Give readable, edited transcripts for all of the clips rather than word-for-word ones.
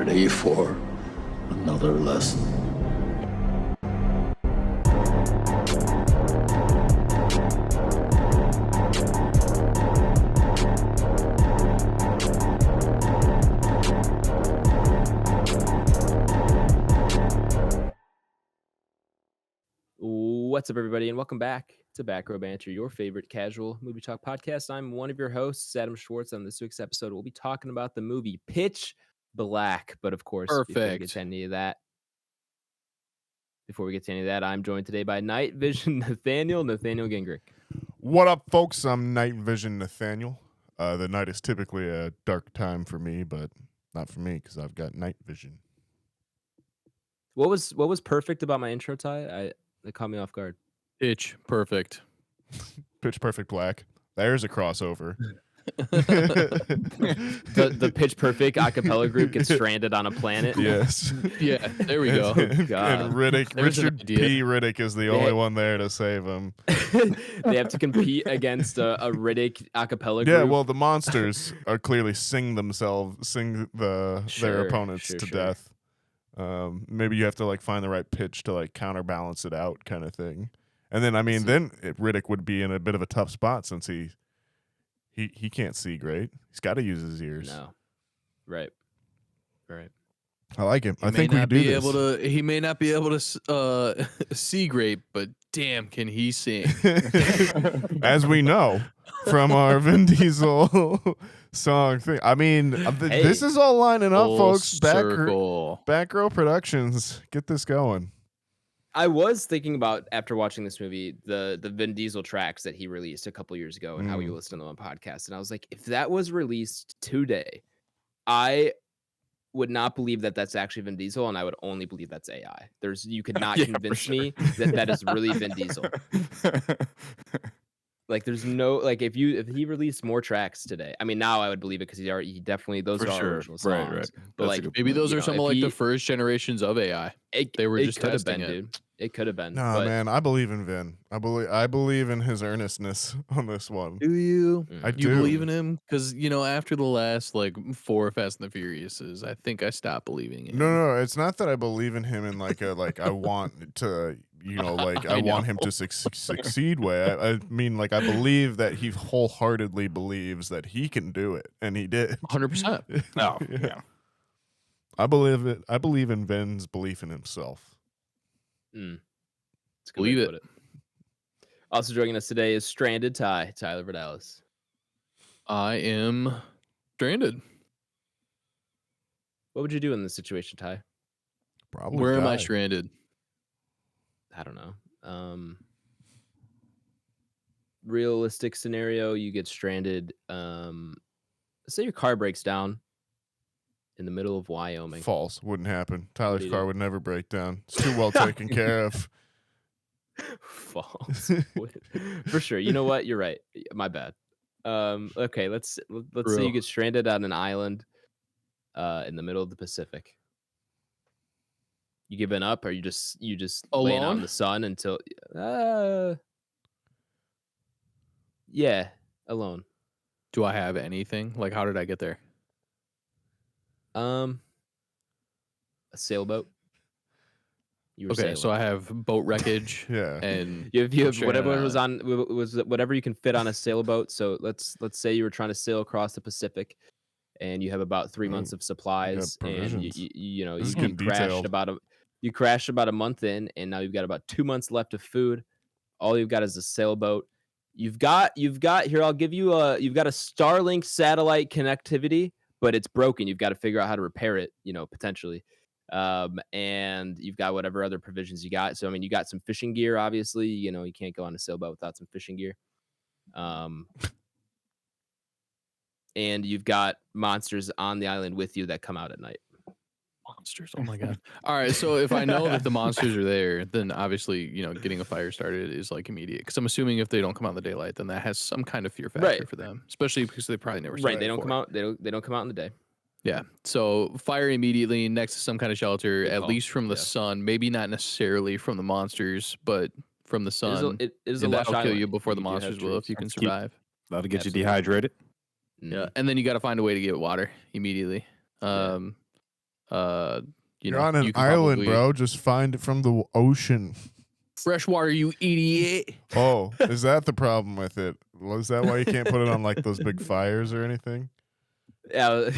ready for another lesson? What's up, everybody, and welcome back to Back Row Banter, your favorite casual movie talk podcast. I'm one of your hosts, Adam Schwartz. On this week's episode, we'll be talking about the movie Pitch Black. But of course, before we get to any of that, I'm joined today by Night Vision Nathaniel Gingrich. What up, folks? I'm Night Vision Nathaniel. The night is typically a dark time for me, but not for me because I've got night vision. What was perfect about my intro, Ty? It caught me off guard. Pitch perfect. Pitch Perfect Black. There's a crossover. the Pitch Perfect a cappella group gets stranded on a planet. Yes. Yeah, there we go. And Richard P. Riddick is the only one there to save him. They have to compete against a Riddick a cappella group. Yeah, well, the monsters are clearly sing their opponents to death. Maybe you have to find the right pitch to counterbalance it out, kind of thing. And then Riddick would be in a bit of a tough spot since he can't see great. He's got to use his ears. No, right. I like him. I think we can do this. He may not be able to see great, but damn, can he sing? As we know from our Vin Diesel song thing. I mean, this is all lining up, folks. Back Row Productions. Get this going. I was thinking about, after watching this movie, the Vin Diesel tracks that he released a couple years ago and how we listened to them on podcasts. And I was like, if that was released today, I would not believe that that's actually Vin Diesel, and I would only believe that's AI. You could not convince me that is really Vin Diesel. There's no if he released more tracks today. I mean, now I would believe it because he definitely those are original songs. Right. But maybe those are some of the first generations of AI. They were just testing it. Dude. It could have been. No, man, I believe in Vin. I believe in his earnestness on this one. Do you? I do. You believe in him? Because after the last 4 Fast and the Furiouses, I think I stopped believing in him. No, it's not that I believe in him in I want to. I want him to succeed way. I mean, I believe that he wholeheartedly believes that he can do it, and he did. 100%. Oh, yeah. I believe it. I believe in Vin's belief in himself. Believe it. Also joining us today is Stranded Tyler Verdalis. I am stranded. What would you do in this situation, Ty? Probably. Where am I stranded? I don't know. Realistic scenario, you get stranded. Say your car breaks down in the middle of Wyoming. False. Wouldn't happen. Tyler's car would never break down. It's too well taken care of. False. For sure. You know what? You're right. My bad. Okay, let's say you get stranded on an island in the middle of the Pacific. You giving up, or you just laying out in the sun until yeah, alone. Do I have anything? How did I get there? A sailboat. So I have boat wreckage. Yeah, and you have whatever was whatever you can fit on a sailboat. So let's say you were trying to sail across the Pacific, and you have about 3 months of supplies, and you crashed about a month in, and now you've got about 2 months left of food. All you've got is a sailboat. You've got here. I'll give you you've got a Starlink satellite connectivity, but it's broken. You've got to figure out how to repair it, potentially. And you've got whatever other provisions you got. So, I mean, you got some fishing gear, obviously. You can't go on a sailboat without some fishing gear. And you've got monsters on the island with you that come out at night. Monsters. Oh my God. All right. So if I know that the monsters are there, then obviously, getting a fire started is immediate. Because I'm assuming if they don't come out in the daylight, then that has some kind of fear factor for them, especially because they probably never. Right. They don't come out. They don't come out in the day. Yeah. So fire immediately next to some kind of shelter, at least from the sun. Maybe not necessarily from the monsters, but from the sun. It is a lush that'll kill island. you before the monsters will if you can survive. That'll get you dehydrated. Yeah. And then you got to find a way to get water immediately. You're on an island, bro. Just find it from the ocean. Freshwater, you idiot. Oh, is that the problem with it? Was that why you can't put it on like those big fires or anything? Yeah,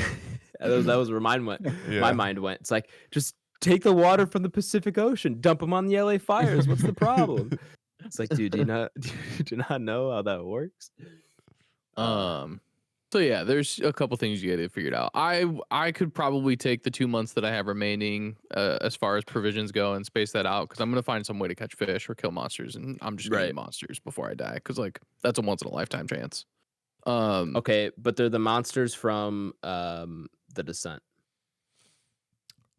that was where mine went. Yeah. My mind went. It's like, just take the water from the Pacific Ocean, dump them on the LA fires. What's the problem? It's like, dude, do you not know how that works? So yeah, there's a couple things you get figured out. I could probably take the 2 months that I have remaining as far as provisions go and space that out because I'm gonna find some way to catch fish or kill monsters, and I'm just gonna eat monsters before I die because like that's a once in a lifetime chance. Okay, but they're the monsters from the Descent.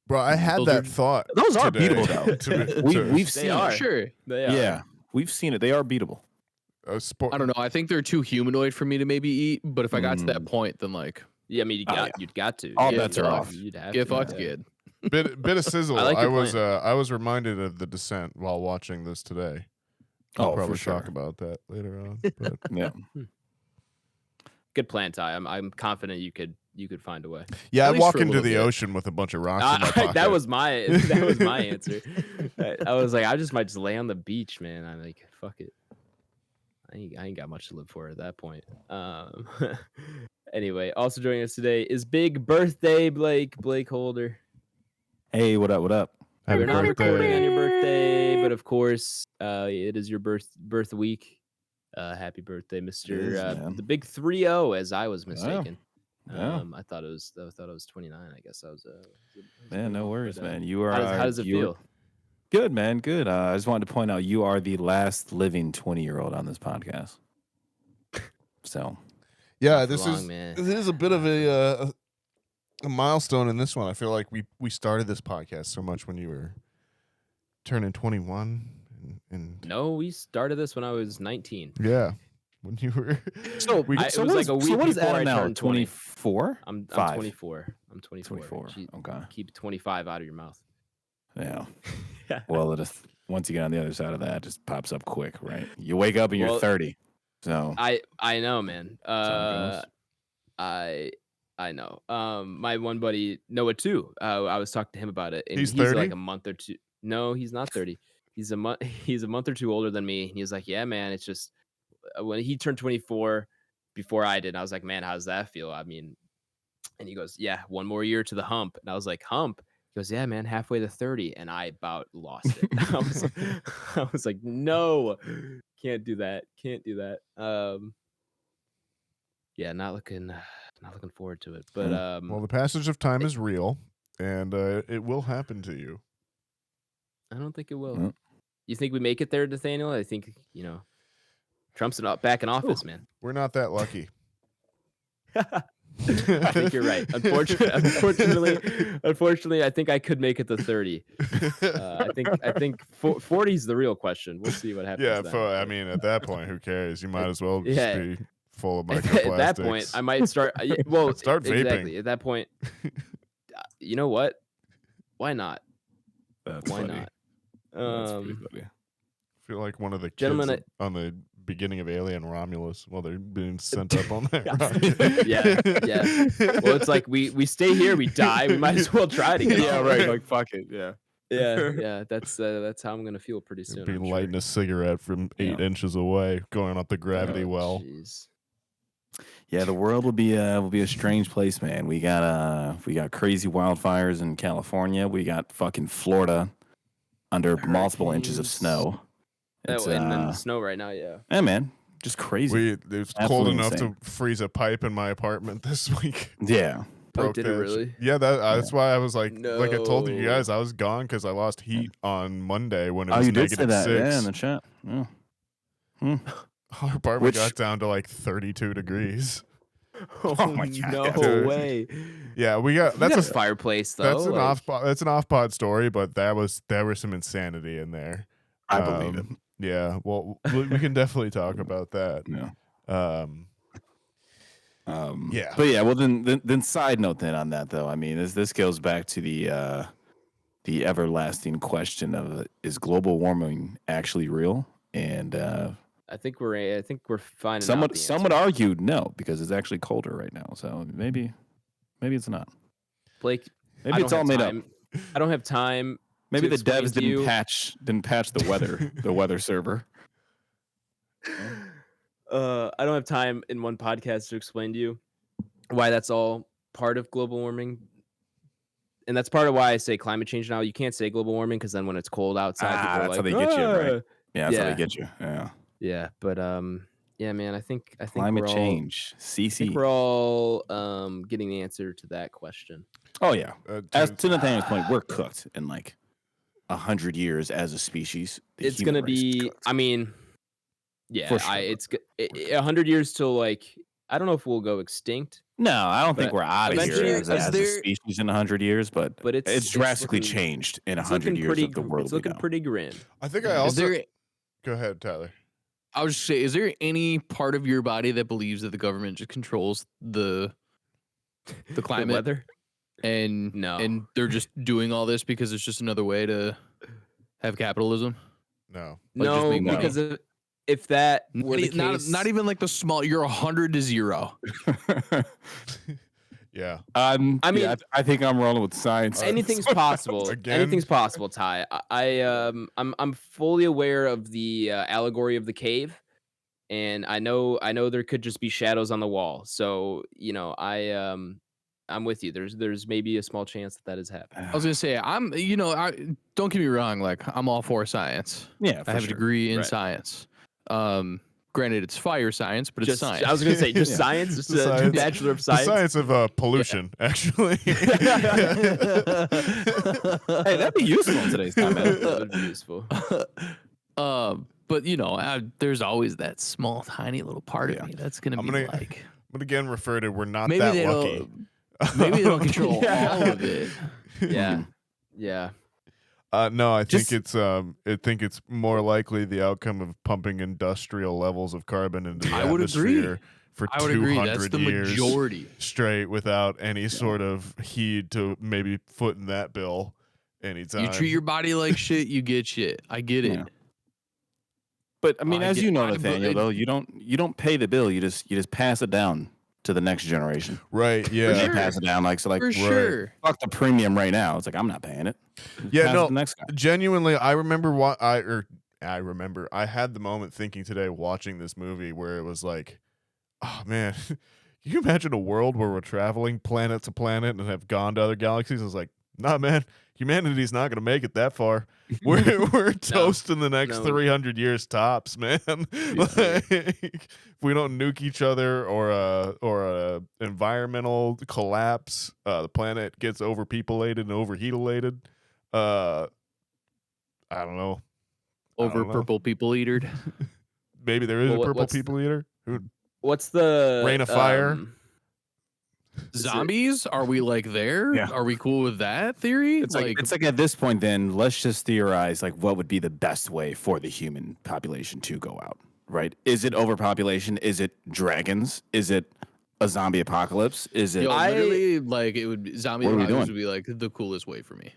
Bro, I had that thought. Those are beatable though. We've seen it. Sure. They are. Yeah, we've seen it. They are beatable. I don't know. I think they're too humanoid for me to maybe eat. But if I got to that point, then like, yeah, I mean, you'd got to. All bets are off. You'd have get to. fucked good. Bit of sizzle. I was reminded of the Descent while watching this today. I'll probably talk about that later on. But. Yeah. Good plan, Ty. I'm confident you could find a way. Yeah, I walk into the ocean with a bunch of rocks in my pocket. That was my answer. I was like, I might just lay on the beach, man. I'm like, fuck it. I ain't got much to live for at that point. Anyway, also joining us today is big birthday BlakeHolder. Hey, what up? What up? We're not recording on your birthday, but of course, it is your birth week. Happy birthday, Mr. The big 3-0, as I was mistaken. Yeah. I thought it was 29. I guess I was. Man, no worries, man. You are. How does it feel? Good, man. Good. I just wanted to point out you are the last living 20-year-old on this podcast. So, yeah, this is a bit of a milestone in this one. I feel like we started this podcast so much when you were turning 21. And no, we started this when I was 19. Yeah, when you were. So it was like a week before I turned 24. I'm 24. I'm 24. 24. Okay. Keep 25 out of your mouth. Yeah. Well, once you get on the other side of that, it just pops up quick, right? You wake up and you're 30. So I know, man. I know. My one buddy Noah too. I was talking to him about it, and he's 30? Like a month or two. No, he's not 30. He's a month or two older than me. And he was like, "Yeah, man, it's just when he turned 24 before I did." And I was like, "Man, how does that feel?" I mean, and he goes, "Yeah, one more year to the hump." And I was like, "Hump?" He goes, "Yeah, man, halfway to 30." And I about lost it. I was like, "No, can't do that. Can't do that." Yeah, not looking forward to it. But well, the passage of time is real, and it will happen to you. I don't think it will. You think we make it there, Nathaniel? I think Trump's back in office, man. We're not that lucky. I think you're right. Unfortunately, I think I could make it to 30. I think 40 is the real question. We'll see what happens. Yeah, I mean, at that point, who cares? You might as well just be full of microplastics. At that point, I might start. Well, start vaping. Exactly. At that point, you know what? Why not? That's Why funny. Not? That's pretty funny. I feel like one of the kids on the beginning of Alien Romulus while they're being sent up on that rocket. Yeah. Well, it's like we stay here, we die. We might as well try to get Yeah, right. Like fuck it. Yeah. Yeah. That's how I'm gonna feel pretty soon. Being lighting a cigarette from 8 inches away, going up the gravity well. Geez. Yeah, the world will be a strange place, man. We got crazy wildfires in California. We got fucking Florida under multiple inches of snow. And then snow right now, yeah. Yeah, man, just crazy. It's cold enough to freeze a pipe in my apartment this week. Yeah. Did it really? Yeah, that's why I was like, no. Like I told you guys, I was gone because I lost heat on Monday when it was you did say that. 6. Yeah, in the chat. Yeah. Our apartment got down to like 32 degrees. Oh my god! No way. Yeah, we got a fireplace though. That's an off-pod story, but there was some insanity in there. I believe it. Yeah, well, we can definitely talk about that. Yeah. Yeah. But yeah, well then side note then on that though. I mean, this goes back to the everlasting question of is global warming actually real? And I think we're finding. Some would argue no, because it's actually colder right now. So maybe it's not. Blake, Maybe it's all made up. I don't have time. Maybe the devs didn't patch the weather server. I don't have time in one podcast to explain to you why that's all part of global warming. And that's part of why I say climate change now. You can't say global warming because then when it's cold outside, people are that's like, how they get you, right? Yeah, that's how they get you. Yeah. Yeah, but yeah, man, I think climate change. CC. I think we're all getting the answer to that question. Oh yeah. As to Nathaniel's point, we're cooked in like 100 years as a species. It's gonna be. I mean, yeah, sure. It's 100 years till like I don't know if we'll go extinct. No, I don't think we're out of here as a species in 100 years, but it's drastically changed in 100 years of the world. It's looking pretty grim. I think I also. Go ahead, Tyler. I was just saying, is there any part of your body that believes that the government just controls the climate, the weather, and they're just doing all this because it's just another way to have capitalism? No, because if that were the case, not even like the small, you're 100 to 0. Yeah. I mean, I think I'm rolling with science. Anything's possible. Anything's possible, Ty. I'm fully aware of the allegory of the cave, and I know there could just be shadows on the wall. So I'm with you. There's maybe a small chance that is happening. I was gonna say don't get me wrong. Like I'm all for science. Yeah, I have a degree in science. Granted, it's fire science, but it's science. I was going to say, just science, just a Bachelor of Science. The science of pollution, actually. Hey, that'd be useful in today's time, man. That would be useful. But, there's always that small, tiny little part of me that's going to be like... I'm going to again refer to we're not that lucky. Maybe they don't control all of it. Yeah. Yeah. No, I think it's more likely the outcome of pumping industrial levels of carbon into the atmosphere for 200 That's the years majority. Straight without any sort of heed to maybe footing that bill anytime. You treat your body like shit, you get shit. I get it. But I mean, as you know, Nathaniel, though, you don't pay the bill. You just pass it down to the next generation. Right. Yeah. They pass it down for sure. Fuck the premium right now. It's like I'm not paying it. Yeah. No. The next guy. Genuinely, I remember I had the moment thinking today watching this movie where it was like, oh man, can you imagine a world where we're traveling planet to planet and have gone to other galaxies? I was like, nah, man, humanity's not gonna make it that far. We're toast in the next 300 years tops, man. If we don't nuke each other or a environmental collapse, the planet gets overpopulated and overheatulated. I don't know. Purple people eatered. Maybe there is a purple people eater. What's the Rain of Fire? Zombies? Are we like there? Yeah. Are we cool with that theory? It's like at this point, then let's just theorize like what would be the best way for the human population to go out, right? Is it overpopulation? Is it dragons? Is it a zombie apocalypse? Is it? Literally, like it would zombie apocalypse would be like the coolest way for me.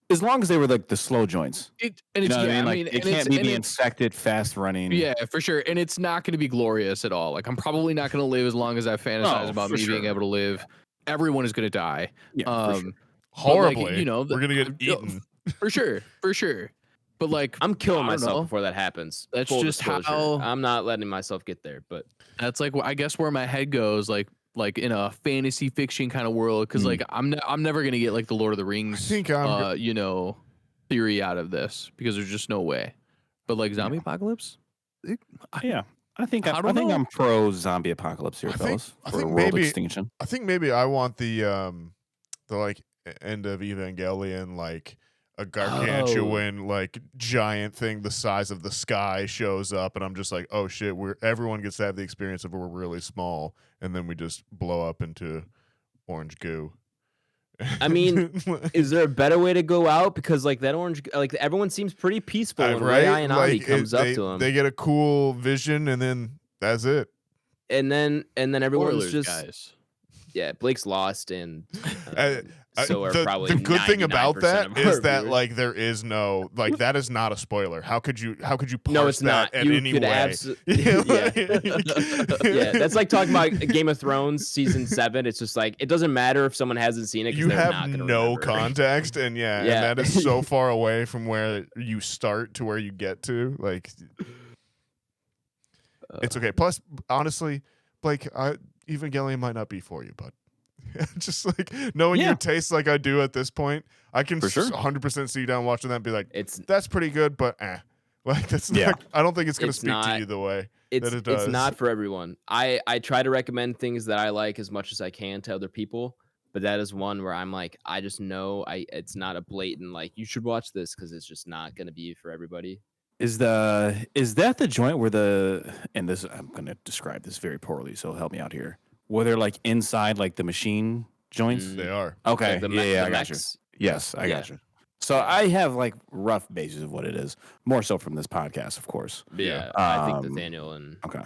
As long as they were like the slow joints. It can't be the infected, fast running. Yeah, for sure. And it's not going to be glorious at all. Like I'm probably not going to live as long as I fantasize about me being able to live. Everyone is going to die. Yeah, horribly. We're going to get eaten. For sure. But like I'm killing myself before that happens. That's just how I'm not letting myself get there. But that's like I guess where my head goes. Like in a fantasy fiction kind of world, because like I'm never gonna get like the Lord of the Rings, theory out of this because there's just no way. But like zombie apocalypse, I think I'm pro zombie apocalypse here, fellas. For world extinction. I think maybe I want the like end of Evangelion, like a gargantuan like giant thing the size of the sky shows up, and I'm just like, oh shit, everyone gets to have the experience of we're really small, and then we just blow up into orange goo. I mean, is there a better way to go out? Because like that orange, like everyone seems pretty peaceful when Ryan Ami comes up to them. They get a cool vision, and then that's it. And then everyone's Spoilers, just guys. Yeah, Blake's lost, and So are probably the good thing about 99% that of is our that viewers. like there is no like that is not a spoiler. How could you parse No, it's that not. in You any could way? Yeah, that's like talking about Game of Thrones season 7. It's just like it doesn't matter if someone hasn't seen it. 'Cause You they're have not gonna no remember. context, and Yeah. and that is so far away from where you start to where you get to. Like, it's okay. Plus, honestly, Blake, Evangelion might not be for you, but just like knowing your tastes like I do at this point, I can For sure. 100% sit you down watching that and be like, It's that's pretty good, but like that's not, I don't think it's gonna It's speak to not- you the way it's that it does. it's not for everyone. I try to recommend things that I like as much as I can to other people, but that is one where I'm like, I just know it's not a blatant like you should watch this because it's just not gonna be for everybody. Is that the joint where and this I'm gonna describe this very poorly, so help me out here. Where they're like inside like the machine joints? They are. Okay. The I got you. mechs. Yes, I got you. So I have like rough basis of what it is, more so from this podcast, of course. Yeah, I think Um, Nathaniel and Okay.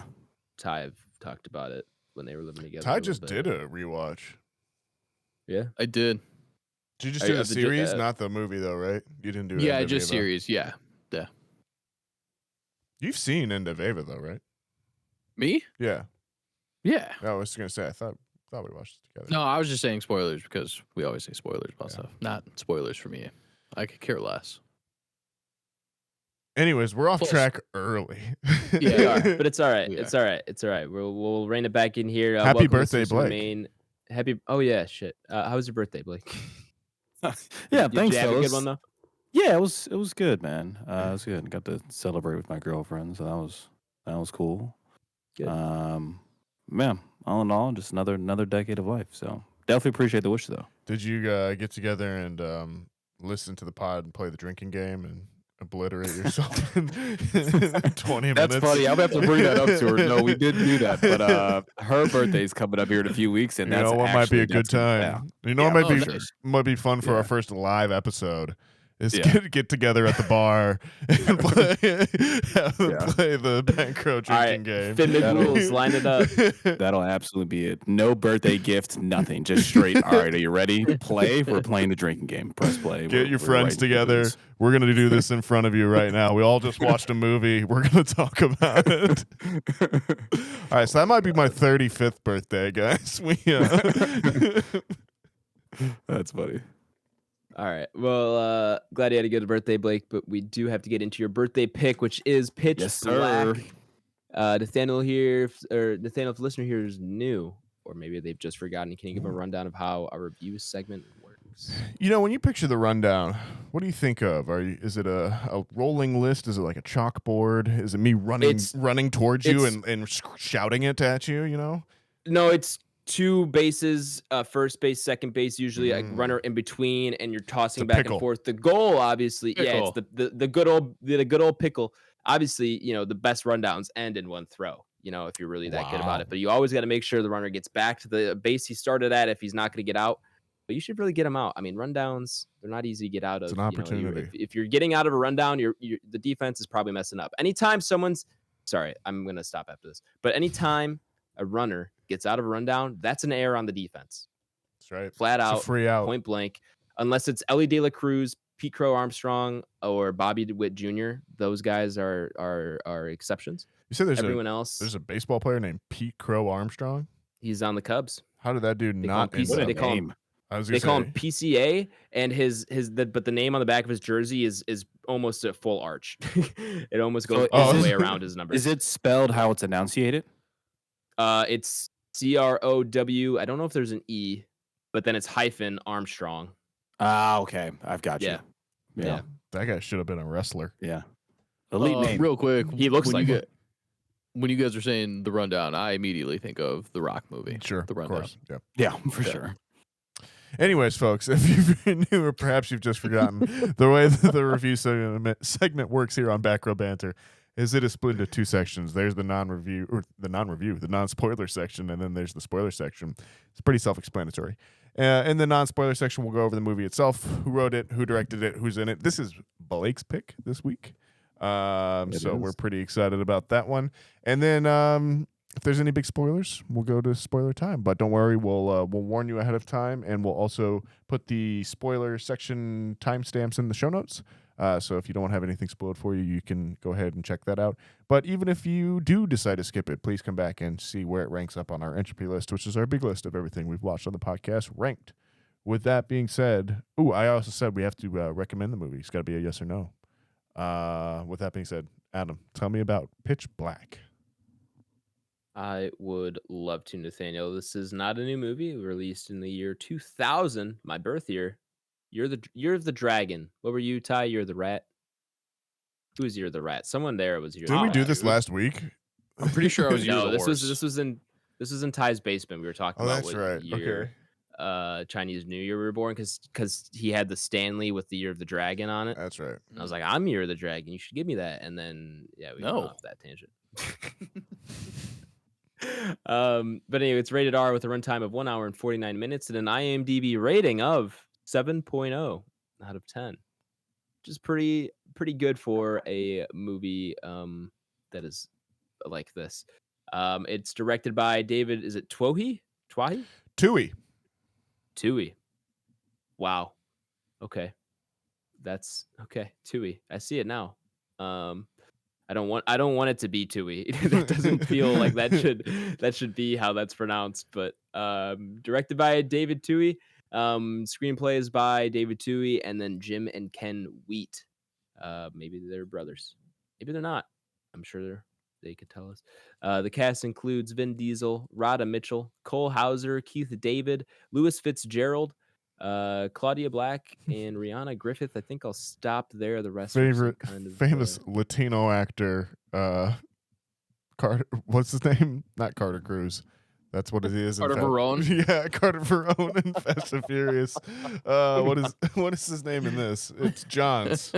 Ty have talked about it when they were living together. Ty a just little did bit. a rewatch. Yeah. I did. Did you just Are do you the of the series, not the movie though, right? You didn't do. Yeah, End of just Eva. series. Yeah. You've seen End of Eva though, right? Me? Yeah. Yeah. I was gonna say I thought we watched it together. No, I was just saying spoilers because we always say spoilers about stuff. Not spoilers for me. I could care less. Anyways, we're off Plus- track early. Yeah, We are, but it's all right. We It's all right. It's all right. We'll rein it back in here. Happy welcome birthday, listeners to the Blake. Main, happy. Oh yeah, shit. How was your birthday, Blake? Yeah, Did thanks, you have a fellas. good one though? Yeah, it was good, man. It was good. Got to celebrate with my girlfriend, so that was cool. Good. Yeah, all in all, just another decade of life. So definitely appreciate the wish, though. Did you get together and listen to the pod and play the drinking game and obliterate yourself in 20 minutes? That's funny. I'm gonna have to bring that up to her. No, we did do that, but her birthday's coming up here in a few weeks, and You that's know what might be a good that's gonna- time. You know Yeah, what oh, nice. might be fun for Yeah. our first live episode is Yeah. get together at the bar and play the Back Row All drinking right, game. Fit the That'll- rules. Line it up. That'll absolutely be it. No birthday gift, nothing. Just straight. All right, are you ready? Play. We're playing the drinking game. Press play. Get your we're friends writing the together. booze. We're gonna do this in front of you right now. We all just watched a movie. We're gonna talk about it. All right, so that might be my 35th birthday, guys. That's funny. All right. Well, glad you had a good birthday, Blake. But we do have to get into your birthday pick, which is Pitch Yes, sir. Black. Nathaniel here, or Nathaniel, if the listener here is new, or maybe they've just forgotten, can you give a rundown of how our review segment works? You know, when you picture the rundown, what do you think of? Is it a rolling list? Is it like a chalkboard? Is it me running towards you and shouting it at you? You know? No, it's two bases, first base, second base, usually like runner in between, and you're tossing back pickle. and forth. The goal, obviously, yeah, it's the good old pickle. Obviously, you know, the best rundowns end in one throw. You know, if you're really that good about it, but you always got to make sure the runner gets back to the base he started at if he's not going to get out. But you should really get him out. I mean, rundowns, they're not easy to get out of. It's an You know, opportunity. if you're getting out of a rundown, the defense is probably messing up. Anytime sorry, I'm going to stop after this. But anytime a runner gets out of a rundown, that's an error on the defense. That's right. Flat It's a out, free out. point blank. Unless it's Ellie De La Cruz, Pete Crow Armstrong, or Bobby DeWitt Jr. Those guys are exceptions. You said Everyone else, there's a baseball player named Pete Crow Armstrong. he's on the Cubs. How did that dude They call not him end PC up? they call him- Name. I was They gonna call say, him PCA, and but the name on the back of his jersey is almost a full arch. It almost goes So all is the way it- around his number. Is it spelled how it's enunciated? It's CROW. I don't know if there's an E, but then it's hyphen Armstrong. Ah, okay. I've got you. Yeah. Yeah. that guy should have been a wrestler. Yeah. Elite name. Real quick, He looks when like you one. when you guys are saying the rundown, I immediately think of the Rock movie. Sure, the of rundown. course. Yeah. Yeah, for Yeah. sure. Anyways, folks, if you're new or perhaps you've just forgotten, the way that the review segment works here on Back Row Banter is it is split into two sections. There's the the non-spoiler section, and then there's the spoiler section. It's pretty self-explanatory. In the non-spoiler section, we'll go over the movie itself, who wrote it, who directed it, who's in it. This is Blake's pick this week. So we're pretty excited about that one. And then if there's any big spoilers, we'll go to spoiler time. But don't worry, we'll warn you ahead of time, and we'll also put the spoiler section timestamps in the show notes. So if you don't have anything spoiled for you, you can go ahead and check that out. But even if you do decide to skip it, please come back and see where it ranks up on our Entropy list, which is our big list of everything we've watched on the podcast ranked. With that being said, I also said we have to recommend the movie. It's got to be a yes or no. With that being said, Adam, tell me about Pitch Black. I would love to, Nathaniel. This is not a new movie. Released in the year 2000, my birth year. You're the dragon. What were you, Ty? You're the rat. Who was You're the rat? Someone there was You're. Didn't we do this last week? I'm pretty sure I was No, You're the horse. this was in Ty's basement. We were talking about that's what right. year Chinese New Year we were born because he had the Stanley with the Year of the Dragon on it. That's right. And I was like, I'm Year of the Dragon. You should give me that. And then we went off that tangent. But anyway, it's rated R with a runtime of 1 hour and 49 minutes and an IMDb rating of 7.0 out of 10, which is pretty good for a movie that is like this. It's directed by David. Is it Twohy? Toohey. Wow. Okay. That's okay. Toohey. I see it now. I don't want it to be Toohey. That doesn't feel like that should be how that's pronounced. But directed by David Toohey. Screenplay is by David Toohey and then Jim and Ken Wheat. Maybe they're brothers. Maybe they're not. I'm sure they could tell us. The cast includes Vin Diesel, Rhoda Mitchell, Cole Hauser, Keith David, Louis Fitzgerald, Claudia Black, and Rihanna Griffith. I think I'll stop there. The rest favorite kind of famous Latino actor, Carter. What's his name? Not Carter Cruz. That's what it is. Carter Verone. Yeah, Carter Verone in Fast and Furious. What is his name in this? It's Johns.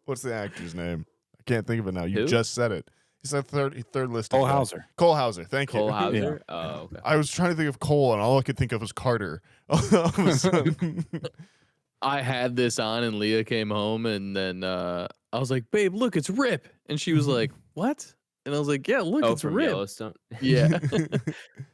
What's the actor's name? I can't think of it now. You just said it. He's the third list. Cole Hauser. Cole Hauser. Thank you. Cole Hauser. Yeah. Oh, okay. I was trying to think of Cole, and all I could think of was Carter. All of a sudden. I had this on, and Leah came home, and then I was like, "Babe, look, it's Rip," and she was like, "What?" And I was like, "Yeah, look, it's from Rip." Yellowstone. Yeah. And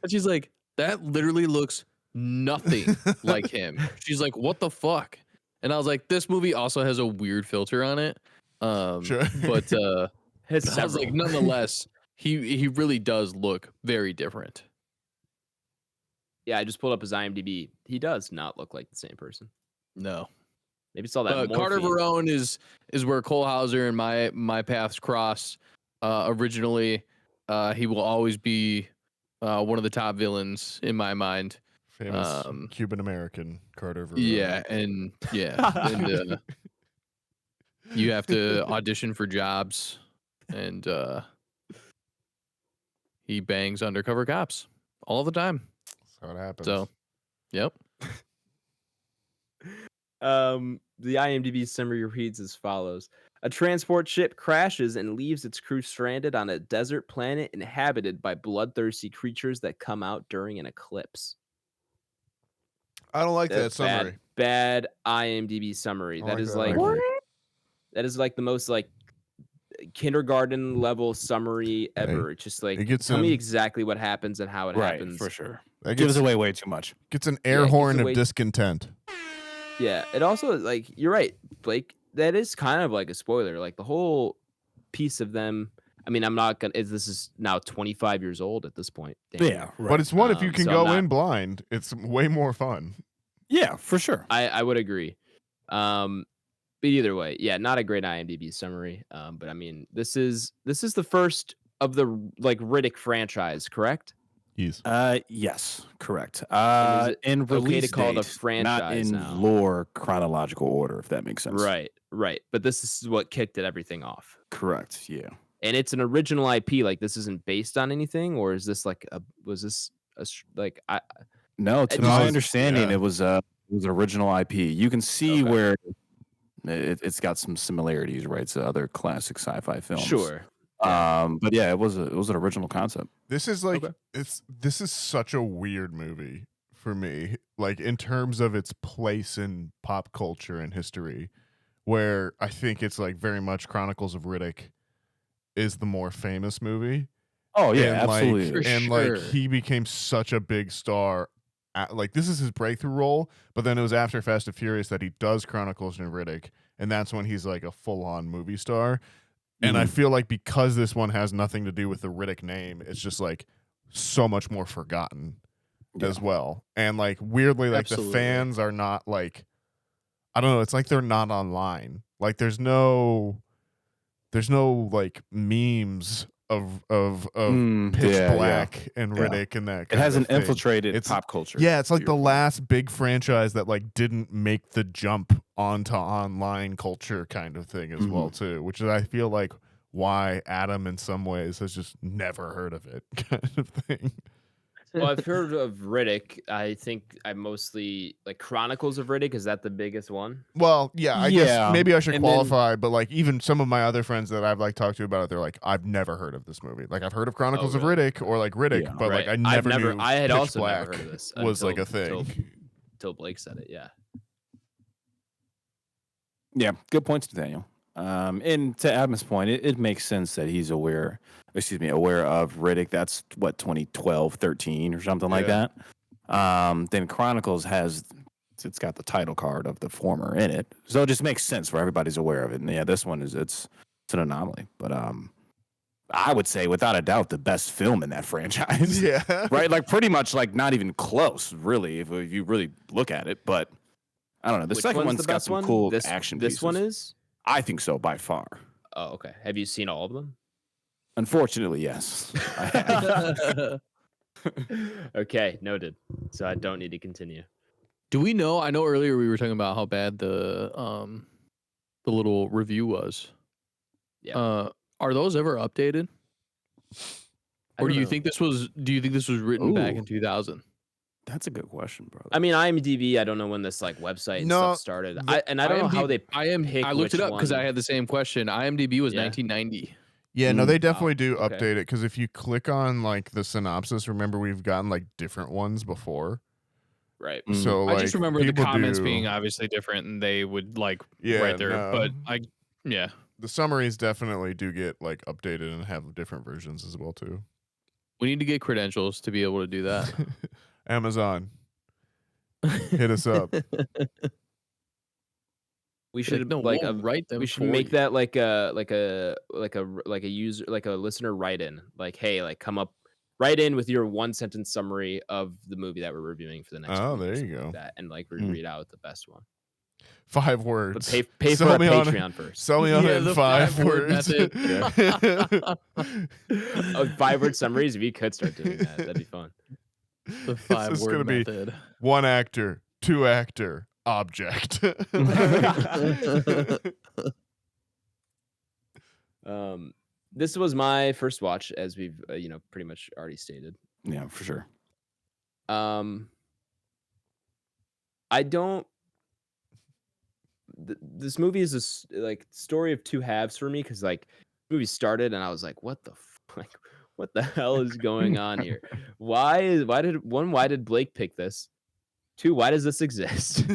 she's like, "That literally looks nothing like him." She's like, "What the fuck?" And I was like, "This movie also has a weird filter on it." Sure. But I was Several. like, nonetheless, he really does look very different. Yeah, I just pulled up his IMDb. He does not look like the same person. No. Maybe it's all that. Carter morphine. Verone is where Cole Hauser and my paths crossed. Originally, he will always be one of the top villains in my mind. Famous Cuban American Carter Verone. Yeah, and you have to audition for jobs, and he bangs undercover cops all the time. That's how it happens. So, yep. The IMDb summary reads as follows. A transport ship crashes and leaves its crew stranded on a desert planet inhabited by bloodthirsty creatures that come out during an eclipse. I don't like that summary. Bad IMDb summary. That is like the most like kindergarten level summary ever. It's just like tell me exactly what happens and how it happens. For sure. It gives away way too much. Gets an air horn of discontent. Yeah, it also like you're right, Blake. That is kind of like a spoiler. Like the whole piece of them. I mean, I'm not gonna. This is now 25 years old at this point. Damn. Yeah, right. But it's one if you can so go in blind. It's way more fun. Yeah, for sure. I would agree. But either way, yeah, not a great IMDb summary. But I mean, this is the first of the like Riddick franchise, correct? Yes. Yes, correct. okay In release to call it a date, franchise not in now. lore chronological order, if that makes sense. Right. But this is what kicked everything off. Correct. Yeah. And it's an original IP. Like this isn't based on anything, or is this like No, to my understanding, it was an original IP. You can see where it's got some similarities, right, to other classic sci-fi films. Sure. But yeah, it was an original concept. This is like this is such a weird movie for me, like in terms of its place in pop culture and history, where I think it's like very much Chronicles of Riddick is the more famous movie, Oh yeah, and absolutely. like he became such a big star. Like this is his breakthrough role, but then it was after Fast and Furious that he does Chronicles of Riddick, and that's when he's like a full-on movie star. And I feel like because this one has nothing to do with the Riddick name, it's just like so much more forgotten as well. And like weirdly, like the fans are not like, I don't know, it's like they're not online. Like there's no like memes of Pitch Black and Riddick and that kind it hasn't of thing. infiltrated pop culture. Yeah, it's like the last big franchise that like didn't make the jump onto online culture kind of thing as well too, which is I feel like why Adam in some ways has just never heard of it kind of thing. Well, I've heard of Riddick. I think I mostly like Chronicles of Riddick. Is that the biggest one? Well, yeah, I guess maybe I should qualify, but like even some of my other friends that I've like talked to about it, they're like, I've never heard of this movie. Like I've heard of Chronicles of Riddick or like Riddick, but like I never knew I had Pitch also Black never heard of this was like a thing. Until Blake said it, yeah. Yeah, good points, Nathaniel. And to Adam's point, it makes sense that he's aware of Riddick. That's what, 2012, 13 or something like that. Then Chronicles it's got the title card of the former in it. So it just makes sense where everybody's aware of it. And yeah, this one it's an anomaly. But I would say without a doubt the best film in that franchise. Yeah. Right? Like pretty much like not even close, really, if you really look at it. But I don't know. The second one's got some cool action pieces. This one is? I think so, by far. Oh, okay. Have you seen all of them? Unfortunately, yes. I have. Okay, noted. So I don't need to continue. Do we know? I know earlier we were talking about how bad the little review was. Yeah. Are those ever updated? Or do you think this was written back in 2000? That's a good question, brother. I mean, IMDb, I don't know when this like website and stuff started. I don't know how they I looked it up because I had the same question. IMDb was 1990. Yeah, no, they definitely do update it because if you click on like the synopsis, remember we've gotten like different ones before. Right. So like, I just remember the comments being obviously different and they would like right there. No. But the summaries definitely do get like updated and have different versions as well too. We need to get credentials to be able to do that. Amazon, hit us up. We should write them. We should make that like a user, like a listener write in. Like, hey, like write in with your 1-sentence summary of the movie that we're reviewing for the next. Oh, there you go. Like that, and like read out the best one. 5 words. But pay for our Patreon first. Sell me on it in 5 words. 5-word summaries. If you could start doing that, that'd be fun. The 5-word method. Be 1 actor, 2 actor, object. This was my first watch, as we've pretty much already stated. Yeah, for sure. I don't. This movie is a story of two halves for me because like the movie started and I was like, what the hell is going on here? Why did Blake pick this? 2, why does this exist?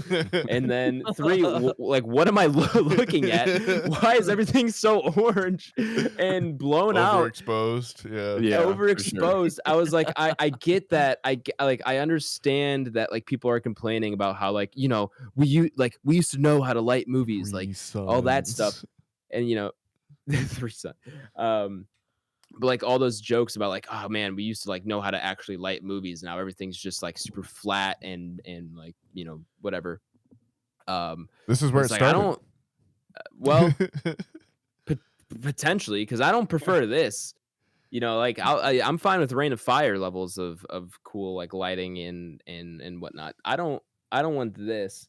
And then 3, what am I looking at? Why is everything so orange and blown out? Overexposed. Yeah, overexposed. Sure. I was like, I get that. I understand that like people are complaining about how like we used to know how to light movies, all that stuff, and 3 sons. But like all those jokes about like, oh man, we used to like know how to actually light movies. Now everything's just like super flat and like whatever. This is where it started. Potentially because I don't prefer this. Like I'm fine with Rain of Fire levels of cool like lighting and whatnot. I don't want this.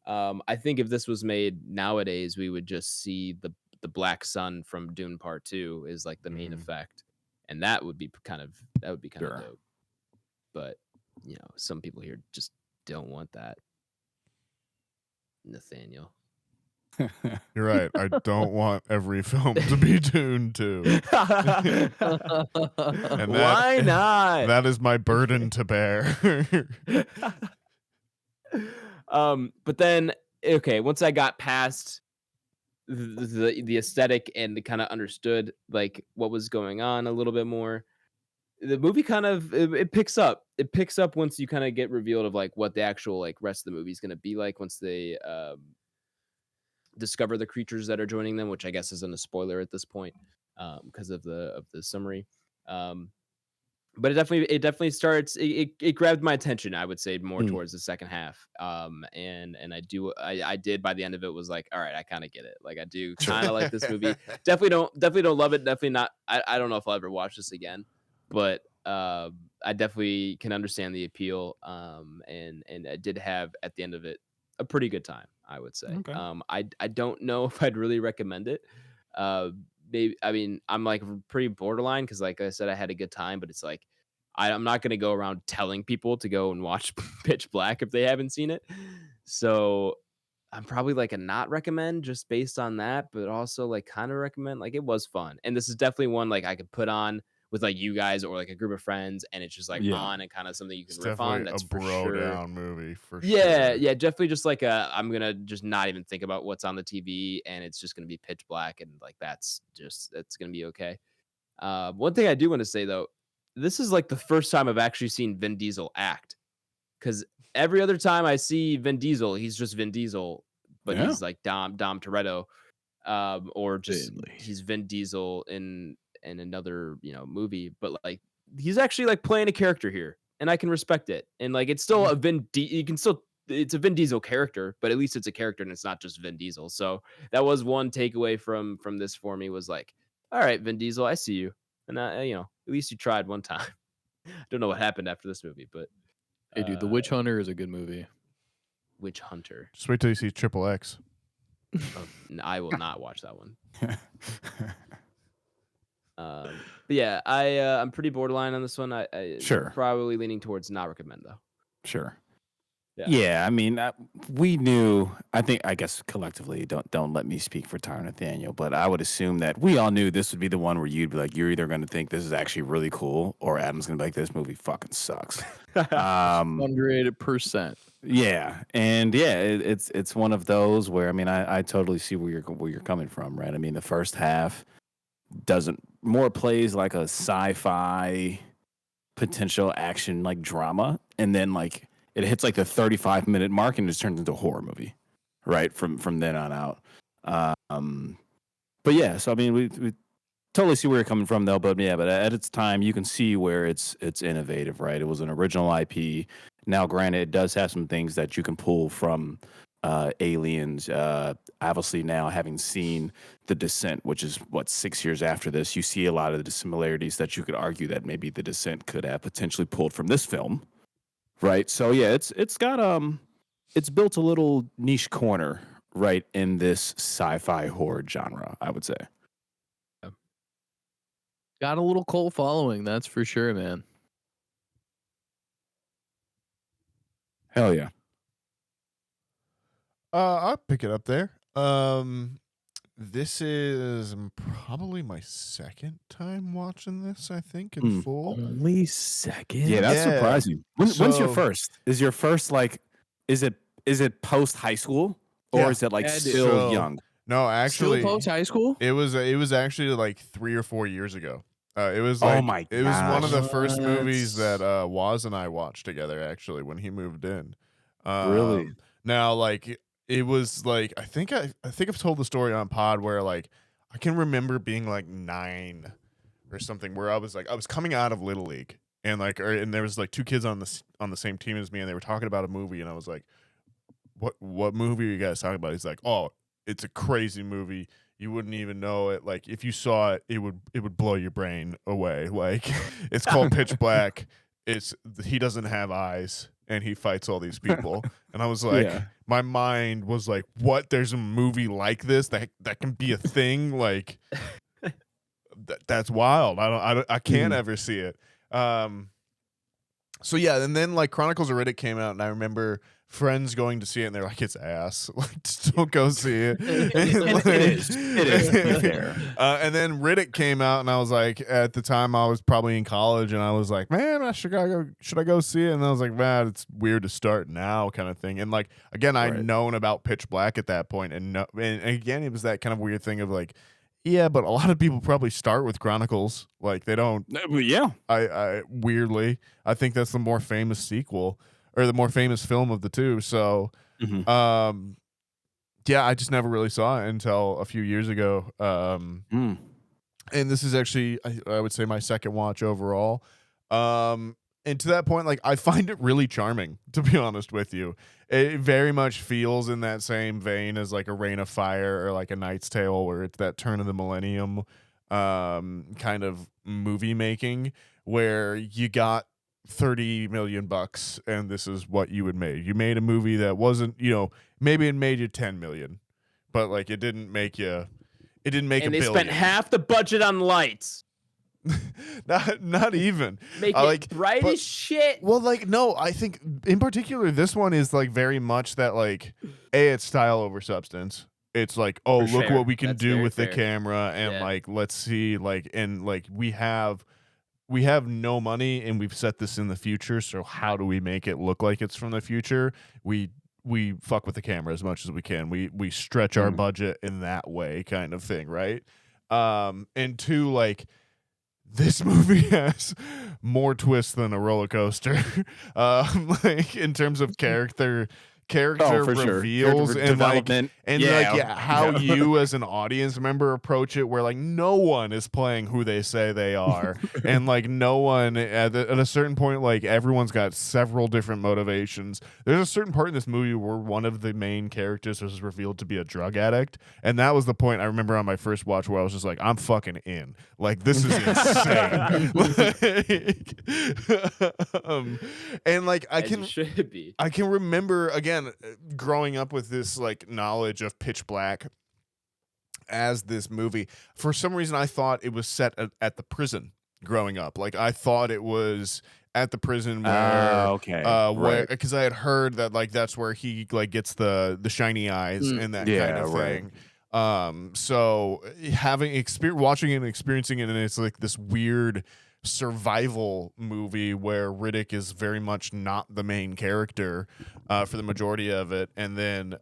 I think if this was made nowadays, we would just see the black sun from Dune Part 2 is like the main effect, and that would be kind of dope. But some people here just don't want that. Nathaniel, you're right. I don't want every film to be Dune 2. And why not? That is my burden to bear. But then once I got past the aesthetic and kind of understood like what was going on a little bit more, the movie kind of it picks up. It picks up once you kind of get revealed of like what the actual like rest of the movie is going to be like once they discover the creatures that are joining them, which I guess isn't a spoiler at this point because of the summary. But it definitely starts. It grabbed my attention. I would say more towards the second half. And I did by the end of it was like, all right, I kind of get it. Like I do kind of like this movie. Definitely don't love it. Definitely not. I don't know if I'll ever watch this again, but I definitely can understand the appeal. And I did have at the end of it a pretty good time, I would say. Okay. I don't know if I'd really recommend it. Maybe, I mean, I'm like pretty borderline because like I said, I had a good time, but it's like I'm not going to go around telling people to go and watch Pitch Black if they haven't seen it. So I'm probably like a not recommend just based on that, but also like kind of recommend. Like it was fun, and this is definitely one like I could put on with like you guys or like a group of friends, and it's just like on and kind of something you can riff on. That's a for bro sure. down movie for sure. Yeah, definitely just like I'm gonna just not even think about what's on the TV, and it's just gonna be pitch black, and like that's gonna be okay. One thing I do want to say though, this is like the first time I've actually seen Vin Diesel act, because every other time I see Vin Diesel, he's just Vin Diesel, but he's like Dom Toretto, or just he's Vin Diesel in another movie, but like he's actually like playing a character here, and I can respect it. And like it's still it's a Vin Diesel character, but at least it's a character and it's not just Vin Diesel. So that was one takeaway from this for me was like, all right, Vin Diesel, I see you, and at least you tried one time. I don't know what happened after this movie, but hey, dude, The Witch Hunter is a good movie. Witch Hunter. Just wait till you see Triple X. I will not watch that one. But yeah, I'm pretty borderline on this one. I Sure. Probably leaning towards not recommend though. Sure. Yeah. I mean, we knew. I guess collectively, don't let me speak for Tyler Nathaniel, but I would assume that we all knew this would be the one where you'd be like, you're either going to think this is actually really cool, or Adam's going to be like, this movie fucking sucks. 100%. Yeah, and it's one of those where I mean, I totally see where you're coming from, right? I mean, the first half more plays like a sci-fi potential action like drama, and then like it hits like the 35-minute mark and it just turns into a horror movie, right? From then on out. But yeah, so I mean, we totally see where you're coming from though. But at its time, you can see where it's innovative, right? It was an original IP. Now, granted, it does have some things that you can pull from Aliens. Obviously, now having seen The Descent, which is 6 years after this, you see a lot of the similarities that you could argue that maybe The Descent could have potentially pulled from this film, right? So yeah, it's got it's built a little niche corner right in this sci-fi horror genre, I would say. Got a little cult following, that's for sure, man. Hell yeah. I'll pick it up there. This is probably my second time watching this, I think, in full. Only second? Yeah, that's surprising. When's your first? Is your first like, is it post high school or is it like still young? No, actually, still post high school. It was actually like 3 or 4 years ago. It was like, oh my gosh. It was one of the first movies that Waz and I watched together. Actually, when he moved in. Really? Now, like. It was like I think I've told the story on pod where like I can remember being like 9 or something where I was coming out of Little League and and there was like 2 kids on the same team as me and they were talking about a movie and I was like, what movie are you guys talking about? He's like, oh, it's a crazy movie. You wouldn't even know it. Like if you saw it, it would blow your brain away. Like it's called Pitch Black. He doesn't have eyes and he fights all these people. And I was like, my mind was like, what? There's a movie like this that can be a thing? Like that's wild. I can't ever see it. So yeah, and then like Chronicles of Riddick came out and I remember friends going to see it and they're like, it's ass. Like, just don't go see it. It is. And then Riddick came out and I was like, at the time I was probably in college and I was like, man, should I go see it? And I was like, man, it's weird to start now kind of thing. And like, again, I'd known about Pitch Black at that point. And again, it was that kind of weird thing of like, Yeah, but a lot of people probably start with Chronicles. Like they don't. Yeah. I weirdly, I think that's the more famous sequel or the more famous film of the two. So, yeah, I just never really saw it until a few years ago. And this is actually, I would say, my second watch overall. And to that point, like I find it really charming, to be honest with you. It very much feels in that same vein as like a Reign of Fire or like a Knight's Tale, where it's that turn of the millennium kind of movie making where you got $30 million and this is what you would make. You made a movie that wasn't, maybe it made you 10 million, but like it didn't make you. It didn't make and a they billion. spent half the budget on lights. not even. Make it like, bright as shit. Well, like, no, I think in particular, this one is like very much that like, it's style over substance. It's like, oh, For look sure. what we can That's do very with fair. the camera, and like, let's see, like, and like, we have no money, and we've set this in the future. So how do we make it look like it's from the future? We fuck with the camera as much as we can. We stretch our budget in that way, kind of thing, right? And two, like, this movie has more twists than a roller coaster, like in terms of character reveals sure. and development. How you as an audience member approach it, where like no one is playing who they say they are, and like no one at a certain point, like everyone's got several different motivations. There's a certain part in this movie where one of the main characters was revealed to be a drug addict, and that was the point I remember on my first watch where I was just like, I'm fucking in. Like this is insane. And like I can remember again growing up with this like knowledge of Pitch Black as this movie. For some reason I thought it was set at the prison growing up. Like I thought it was at the prison where because I had heard that like that's where he like gets the shiny eyes and that kind of thing. So having watching it and experiencing it, and it's like this weird survival movie where Riddick is very much not the main character for the majority of it, and then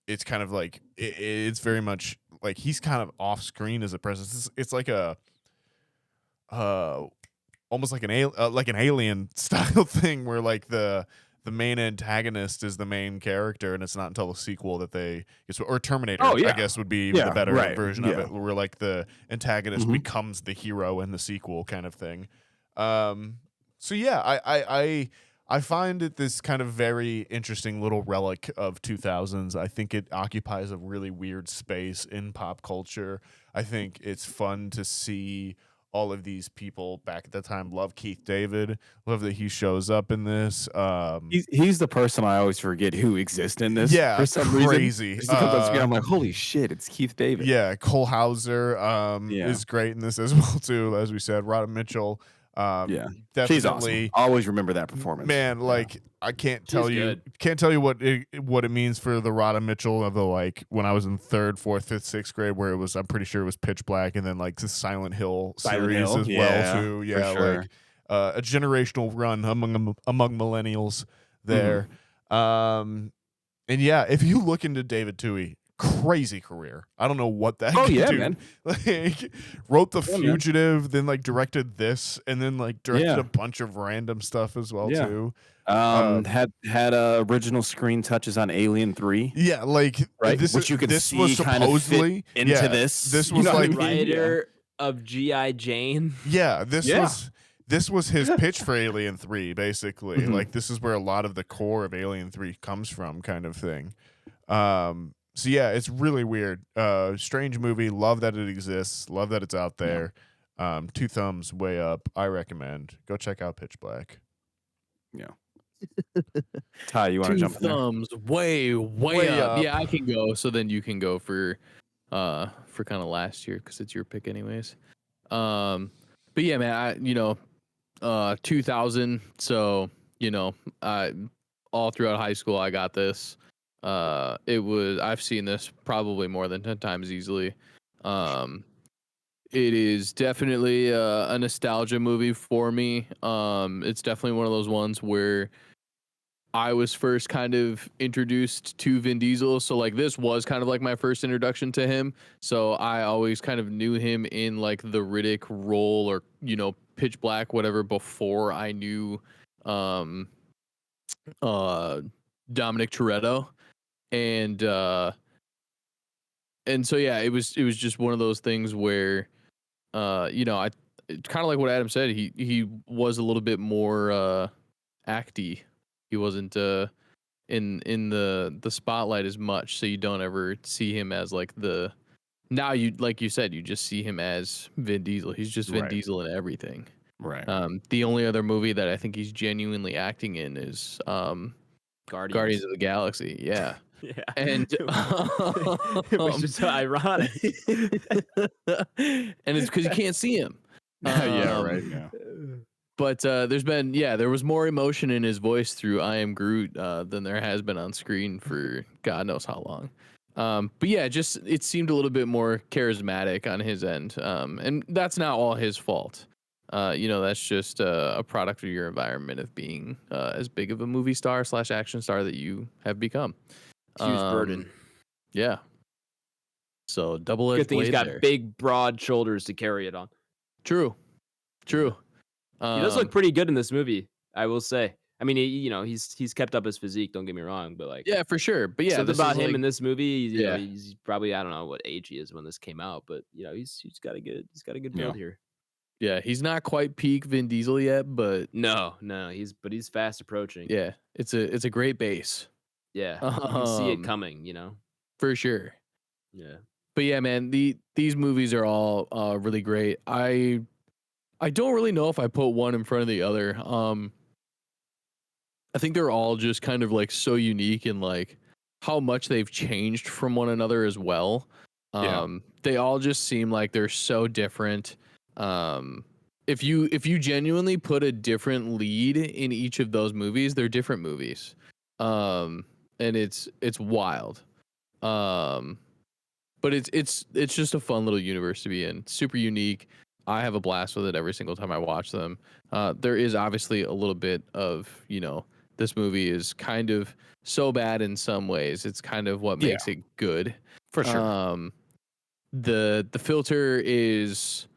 it's kind of like it's very much like he's kind of off screen as a presence. It's like a almost like an alien style thing where like the main antagonist is the main character, and it's not until the sequel that or Terminator, I guess would be the better version of it, where like the antagonist becomes the hero in the sequel kind of thing. So yeah, I find it this kind of very interesting little relic of 2000s. I think it occupies a really weird space in pop culture. I think it's fun to see all of these people back at the time. Love Keith David. Love that he shows up in this. He's the person I always forget who exists in this. Yeah, for some crazy. reason. He comes on screen, I'm like, holy shit, it's Keith David. Yeah, Cole Hauser is great in this as well too. As we said, Rhoda Mitchell. Definitely. She's awesome. Always remember that performance. Man, like I can't tell you what it means for the Rhoda Mitchell of the like when I was in 3rd, 4th, 5th, 6th grade, where it was I'm pretty sure it was Pitch Black, and then like the Silent Hill series as well too. Yeah, sure. like a generational run among millennials there. And yeah, if you look into David Twohy, crazy career. I don't know what that. Man. Like wrote The Fugitive, then like directed this, and then like directed a bunch of random stuff as well too. Had original screen touches on Alien 3. Yeah, like which you can see was supposedly kind of fit into this. This was like writer of G.I. Jane. Yeah, this was his pitch for Alien 3, basically. Like this is where a lot of the core of Alien 3 comes from, kind of thing. So yeah, it's really weird. Strange movie. Love that it exists. Love that it's out there. 2 thumbs way up. I recommend. Go check out Pitch Black. Yeah. Ty, you want to jump in there? 2 thumbs way up. Yeah, I can go. So then you can go for kind of last year because it's your pick anyways. But yeah, man, 2000. So all throughout high school, I got this. I've seen this probably more than 10 times easily. It is definitely a nostalgia movie for me. It's definitely one of those ones where I was first kind of introduced to Vin Diesel. So like this was kind of like my first introduction to him. So I always kind of knew him in like the Riddick role or, you know, Pitch Black, whatever, before I knew Dominic Toretto. And so yeah, it was just one of those things where you know, I kind of like what Adam said, he was a little bit more acty. He wasn't in the spotlight as much, so you don't ever see him as like the now you like you said, you just see him as Vin Diesel. He's just Vin Diesel in everything. Right. The only other movie that I think he's genuinely acting in is Guardians of the Galaxy. Yeah. Yeah. And which is so ironic. And it's because you can't see him. Yeah, right. Yeah. But there was more emotion in his voice through I Am Groot than there has been on screen for God knows how long. But yeah, just it seemed a little bit more charismatic on his end. And that's not all his fault. You know, that's just a product of your environment of being as big of a movie star / action star that you have become. Huge burden. Yeah. So double-edged Good thing he's got there. big, broad shoulders to carry it on. True. He does look pretty good in this movie, I will say. I mean, he's kept up his physique. Don't get me wrong, but like, yeah, for sure. But yeah, something about him like, in this movie. You know, yeah. he's probably, I don't know what age he is when this came out, but you know, he's got a good build here. Yeah, he's not quite peak Vin Diesel yet, but no, he's fast approaching. Yeah, it's a great base. Yeah, you can see it coming, you know, for sure. Yeah, but yeah, man, these movies are all really great. I don't really know if I put one in front of the other. I think they're all just kind of like so unique in like how much they've changed from one another as well. They all just seem like they're so different. If you genuinely put a different lead in each of those movies, they're different movies. And it's wild. But it's just a fun little universe to be in. Super unique. I have a blast with it every single time I watch them. There is obviously a little bit of, you know, this movie is kind of so bad in some ways. It's kind of what makes it good. For sure. The filter is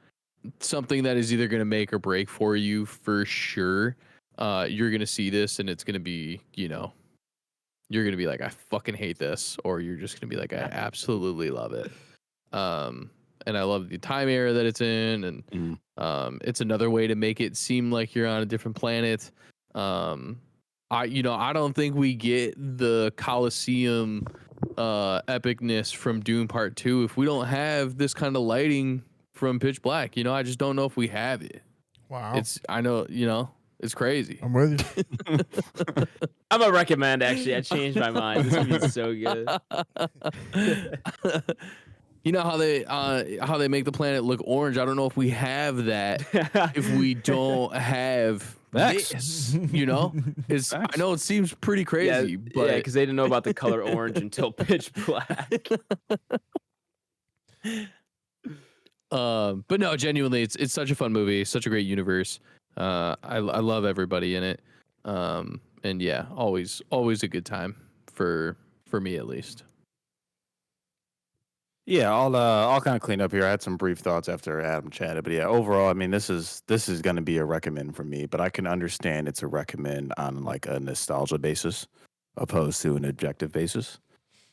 something that is either going to make or break for you for sure. You're going to see this and it's going to be, you know, you're going to be like, I fucking hate this. Or you're just going to be like, I absolutely love it. And I love the time era that it's in. And it's another way to make it seem like you're on a different planet. I don't think we get the Coliseum epicness from Dune Part 2 if we don't have this kind of lighting from Pitch Black. You know, I just don't know if we have it. Wow. I know, you know, it's crazy. I'm with you. I'm gonna recommend. Actually, I changed my mind. This movie's so good. You know how they make the planet look orange? I don't know if we have that if we don't have this. You know, I know it seems pretty crazy, but because they didn't know about the color orange until Pitch Black. But no, genuinely, it's such a fun movie, such a great universe. I love everybody in it. And yeah, always a good time for me at least. Yeah, I'll kind of clean up here. I had some brief thoughts after Adam chatted, but yeah, overall, I mean, this is going to be a recommend for me, but I can understand it's a recommend on like a nostalgia basis, opposed to an objective basis.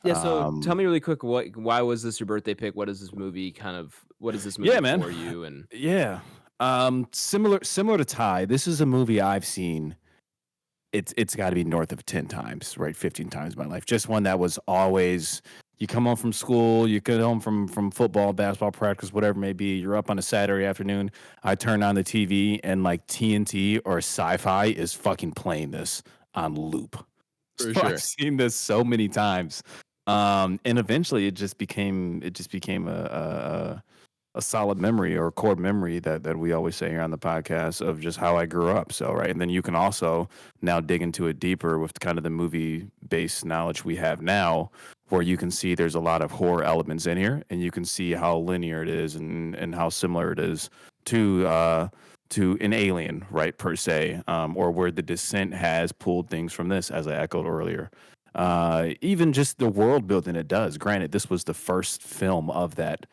Yeah, so tell me really quick, why was this your birthday pick? What is this movie what is this movie for you? And yeah, similar to Ty, this is a movie I've seen. It's got to be north of 10 times, right? 15 times in my life. Just one that was always. You come home from school, you get home from football, basketball practice, whatever it may be. You're up on a Saturday afternoon. I turn on the TV and like TNT or Sci-Fi is fucking playing this on loop. For So sure. I've seen this so many times, and eventually it just became a solid memory or a core memory that we always say here on the podcast of just how I grew up. So right, and then you can also now dig into it deeper with kind of the movie based knowledge we have now, where you can see there's a lot of horror elements in here, and you can see how linear it is and how similar it is to to an alien, right, per se, or where the Descent has pulled things from this, as I echoed earlier. Even just the world building it does. Granted, this was the first film of that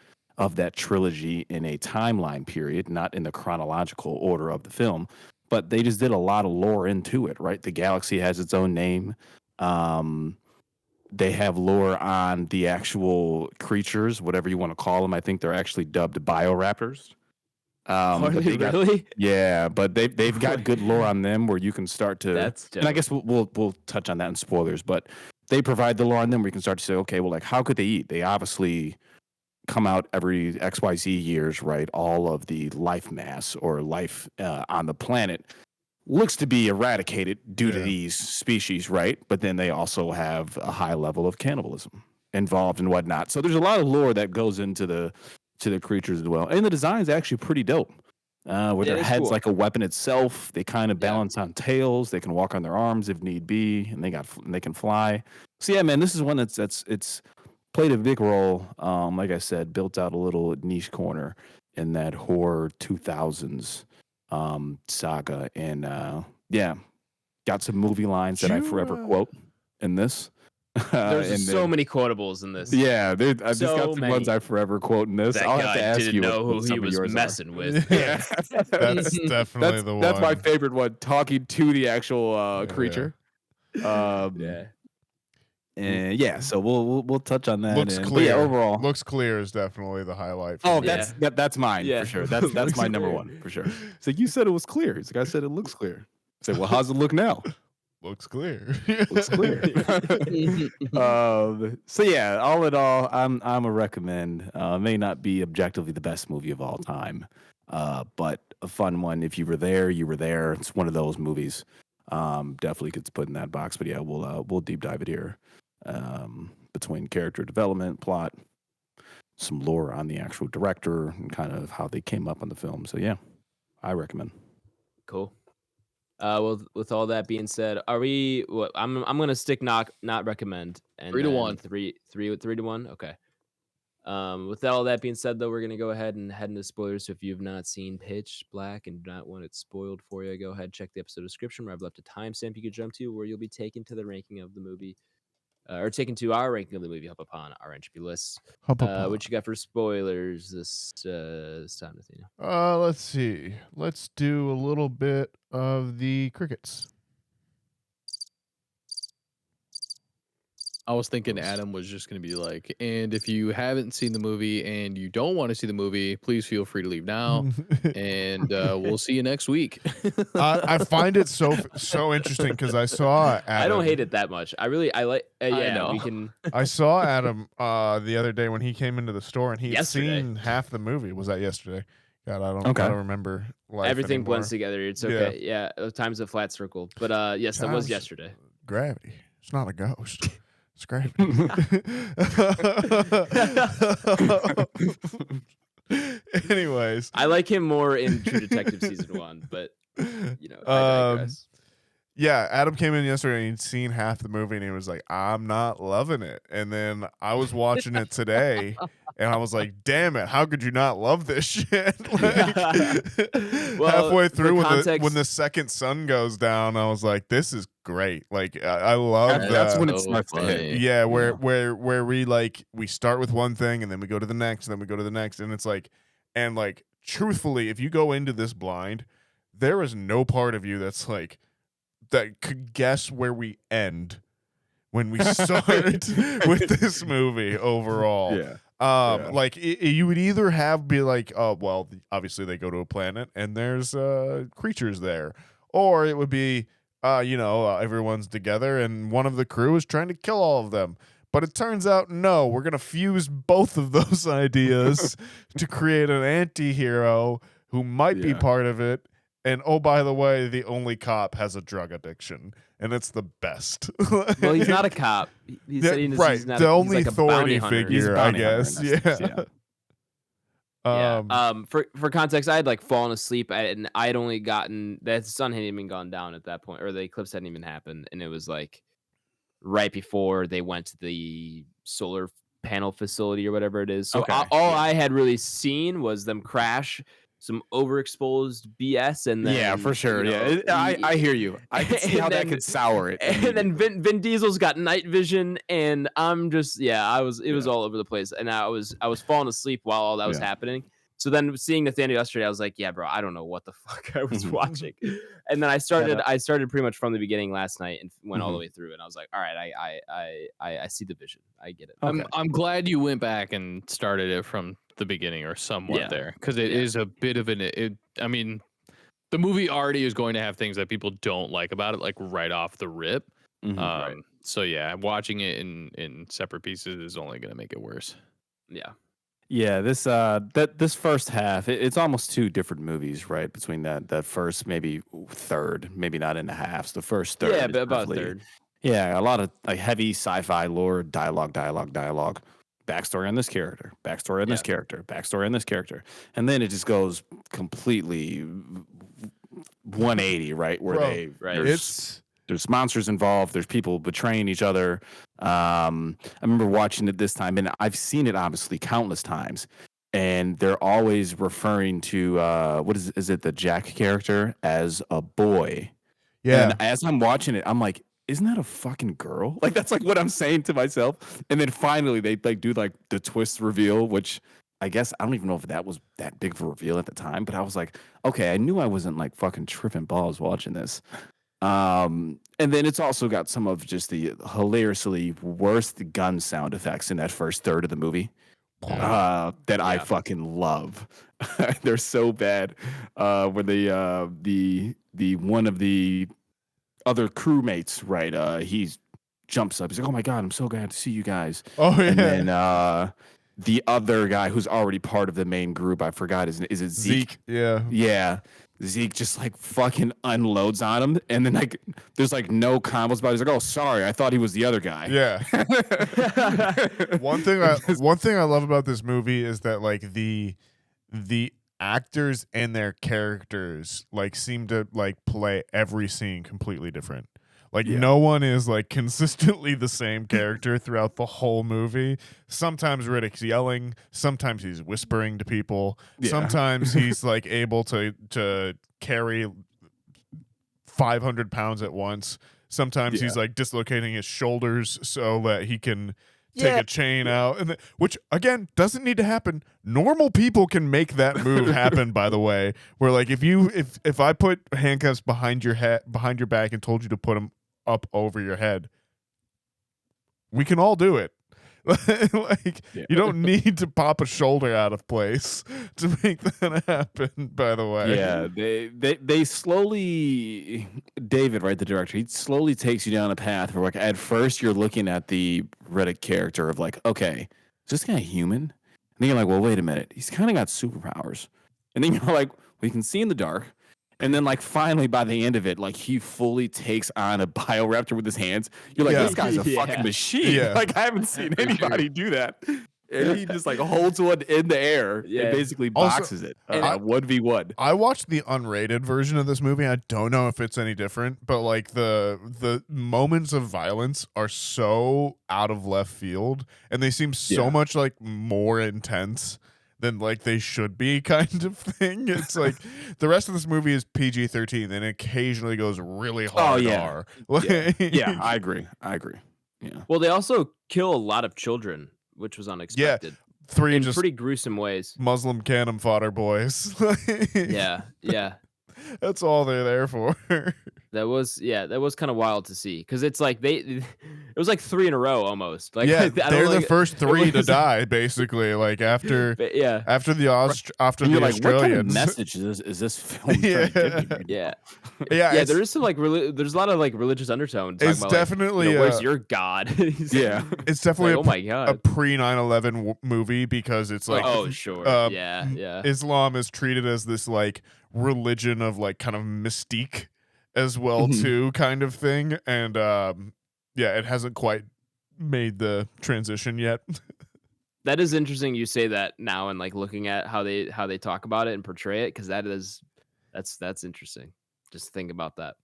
trilogy in a timeline period, not in the chronological order of the film, but they just did a lot of lore into it, right? The galaxy has its own name. They have lore on the actual creatures, whatever you want to call them. I think they're actually dubbed bioraptors. Are But they really? Yeah, but they've got good lore on them where you can start to. That's dope. And I guess we'll touch on that in spoilers, but they provide the lore on them where you can start to say, okay, well, like, how could they eat? They obviously come out every XYZ years, right? All of the life mass or life on the planet looks to be eradicated due to these species, right? But then they also have a high level of cannibalism involved and whatnot. So there's a lot of lore that goes into the creatures as well. And the design is actually pretty dope. Where their head's like a weapon itself. They kind of balance on tails. They can walk on their arms if need be, and they can fly. So yeah, man, this is one that's played a big role. Like I said, built out a little niche corner in that horror 2000s saga, and got some movie lines that I forever quote in this. There's so many quotables in this. Yeah, I've just got some ones I forever quote in this. That I'll guy have to ask didn't you know what who he was messing with. Yeah, That's definitely the one. That's my favorite one. Talking to the actual creature. And yeah, so we'll touch on that. Looks clear. Yeah, overall, looks clear is definitely the highlight. That's mine for sure. That's my number one for sure. So you said it was clear. It's like I said, it looks clear. I said, well, how's it look now? Looks clear. Looks clear. So yeah, all in all, I'm a recommend. May not be objectively the best movie of all time, but a fun one. If you were there, you were there. It's one of those movies. Definitely gets put in that box. But yeah, we'll deep dive it here. Between character development, plot, some lore on the actual director, and kind of how they came up on the film. So yeah, I recommend. Cool. Well, with all that being said, are we? What, I'm gonna stick not recommend. And 3-1. 3-1. Okay. With all that being said, though, we're gonna go ahead and head into spoilers. So if you've not seen Pitch Black and do not want it spoiled for you, go ahead and check the episode description where I've left a timestamp you could jump to, where you'll be taken to the ranking of the movie. Or taken to our ranking of the movie up upon our Entropy list. What you got for spoilers this time, Nathaniel? Let's see. Let's do a little bit of the crickets. I was thinking Adam was just going to be like, and if you haven't seen the movie and you don't want to see the movie, please feel free to leave now, and we'll see you next week. I find it so interesting because I saw Adam. I don't hate it that much. I like. Yeah, we can. I saw Adam the other day when he came into the store and he had seen half the movie. Was that yesterday? God, I don't remember. Everything anymore. blends together. It's okay. Yeah, time's a flat circle. But yes, that was yesterday. Gravity. It's not a ghost. It's gravity. Anyways, I like him more in True Detective season 1, but you know, I digress. Yeah, Adam came in yesterday and he'd seen half the movie and he was like, I'm not loving it. And then I was watching it today and I was like, damn it, how could you not love this shit? Like, halfway through when the second sun goes down, I was like, this is great. Like I love that. That's when it starts to hit. Yeah, where we start with one thing and then we go to the next and then we go to the next. And it's like, and like, truthfully, if you go into this blind, there is no part of you that's like, that could guess where we end when we start with this movie overall. Like you would either be like, oh well, obviously they go to a planet and there's creatures there, or it would be everyone's together and one of the crew is trying to kill all of them. But it turns out, no, we're gonna fuse both of those ideas to create an anti-hero who might be part of it. And oh, by the way, the only cop has a drug addiction, and it's the best. Well, he's not a cop. He said he's not, the only like authority figure, I guess. Yeah. For context, I had like fallen asleep, and I had only gotten the sun hadn't even gone down at that point, or the eclipse hadn't even happened, and it was like right before they went to the solar panel facility or whatever it is. So all I had really seen was them crash. some overexposed BS, and then yeah, for sure. I hear you. I can see how that could sour it. And then Vin Diesel's got night vision, and I'm just it was all over the place, and I was falling asleep while all that was happening. So then seeing Nathaniel yesterday, I was like, yeah, bro, I don't know what the fuck I was watching. And then I started pretty much from the beginning last night and went all the way through. And I was like, all right, I see the vision. I get it. Okay. I'm glad you went back and started it from the beginning or somewhat there, because it is a bit of I mean, the movie already is going to have things that people don't like about it, like right off the rip. So yeah, watching it in separate pieces is only going to make it worse. Yeah, this first half, it's almost two different movies, right? Between that first, maybe third, maybe not in the halves. The first third, yeah, but about a third. Yeah, a lot of like heavy sci-fi lore, dialogue, backstory on this character, backstory on this character, backstory on this character, and then it just goes completely 180, right? Where there's monsters involved. There's people betraying each other. I remember watching it this time, and I've seen it obviously countless times. And they're always referring to what is it, the Jack character as a boy. Yeah. And as I'm watching it, I'm like, isn't that a fucking girl? Like that's like what I'm saying to myself. And then finally they like do like the twist reveal, which I guess I don't even know if that was that big of a reveal at the time, but I was like, okay, I knew I wasn't like fucking tripping balls watching this. And then it's also got some of just the hilariously worst gun sound effects in that first third of the movie that I fucking love. They're so bad. When the one of the other crewmates, right? He jumps up. He's like, "Oh my god, I'm so glad to see you guys." Oh yeah. And then the other guy who's already part of the main group, I forgot is it Zeke? Yeah. Zeke just like fucking unloads on him, and then like there's like no combos about it. He's like, "Oh, sorry, I thought he was the other guy." Yeah. One thing I love about this movie is that like the actors and their characters like seem to like play every scene completely different. Like no one is like consistently the same character throughout the whole movie. Sometimes Riddick's yelling, sometimes he's whispering to people, sometimes he's like able to carry 500 pounds at once. Sometimes he's like dislocating his shoulders so that he can take a chain out, and which again doesn't need to happen. Normal people can make that move happen. By the way, where like if I put handcuffs behind your head, behind your back, and told you to put them up over your head, we can all do it. You don't need to pop a shoulder out of place to make that happen. By the way, they slowly, David, right, the director, he slowly takes you down a path where like at first you're looking at the Riddick character of like, okay, is this guy human? And then you're like, well, wait a minute, he's kind of got superpowers. And then you're like, well, you can see in the dark. And then, like, finally, by the end of it, like, he fully takes on a bioraptor with his hands. You're like, this guy's a fucking machine. Like, I haven't seen anybody do that. And he just, like, holds one in the air and basically boxes it. 1v1. I watched the unrated version of this movie. I don't know if it's any different, but, like, the moments of violence are so out of left field, and they seem so much, like, more intense than like they should be, kind of thing. It's like the rest of this movie is PG-13 and occasionally goes really hard. I agree. Yeah. Well, they also kill a lot of children, which was unexpected. Three in just pretty gruesome ways. Muslim cannon fodder boys. Yeah. That's all they're there for. That was kind of wild to see, because it's like it was like 3 in a row almost. Like they're the first 3 to die, basically. Like after the Australians. What kind of message is this film? Yeah. There is some like there's a lot of like religious undertones. It's about, definitely like, where's your God? It's definitely like, oh my God, a pre 9/11 movie, because it's like Islam is treated as this like religion of like kind of mystique as well too, kind of thing, and it hasn't quite made the transition yet. That is interesting you say that now, and like looking at how they talk about it and portray it, because that's interesting. Just think about that.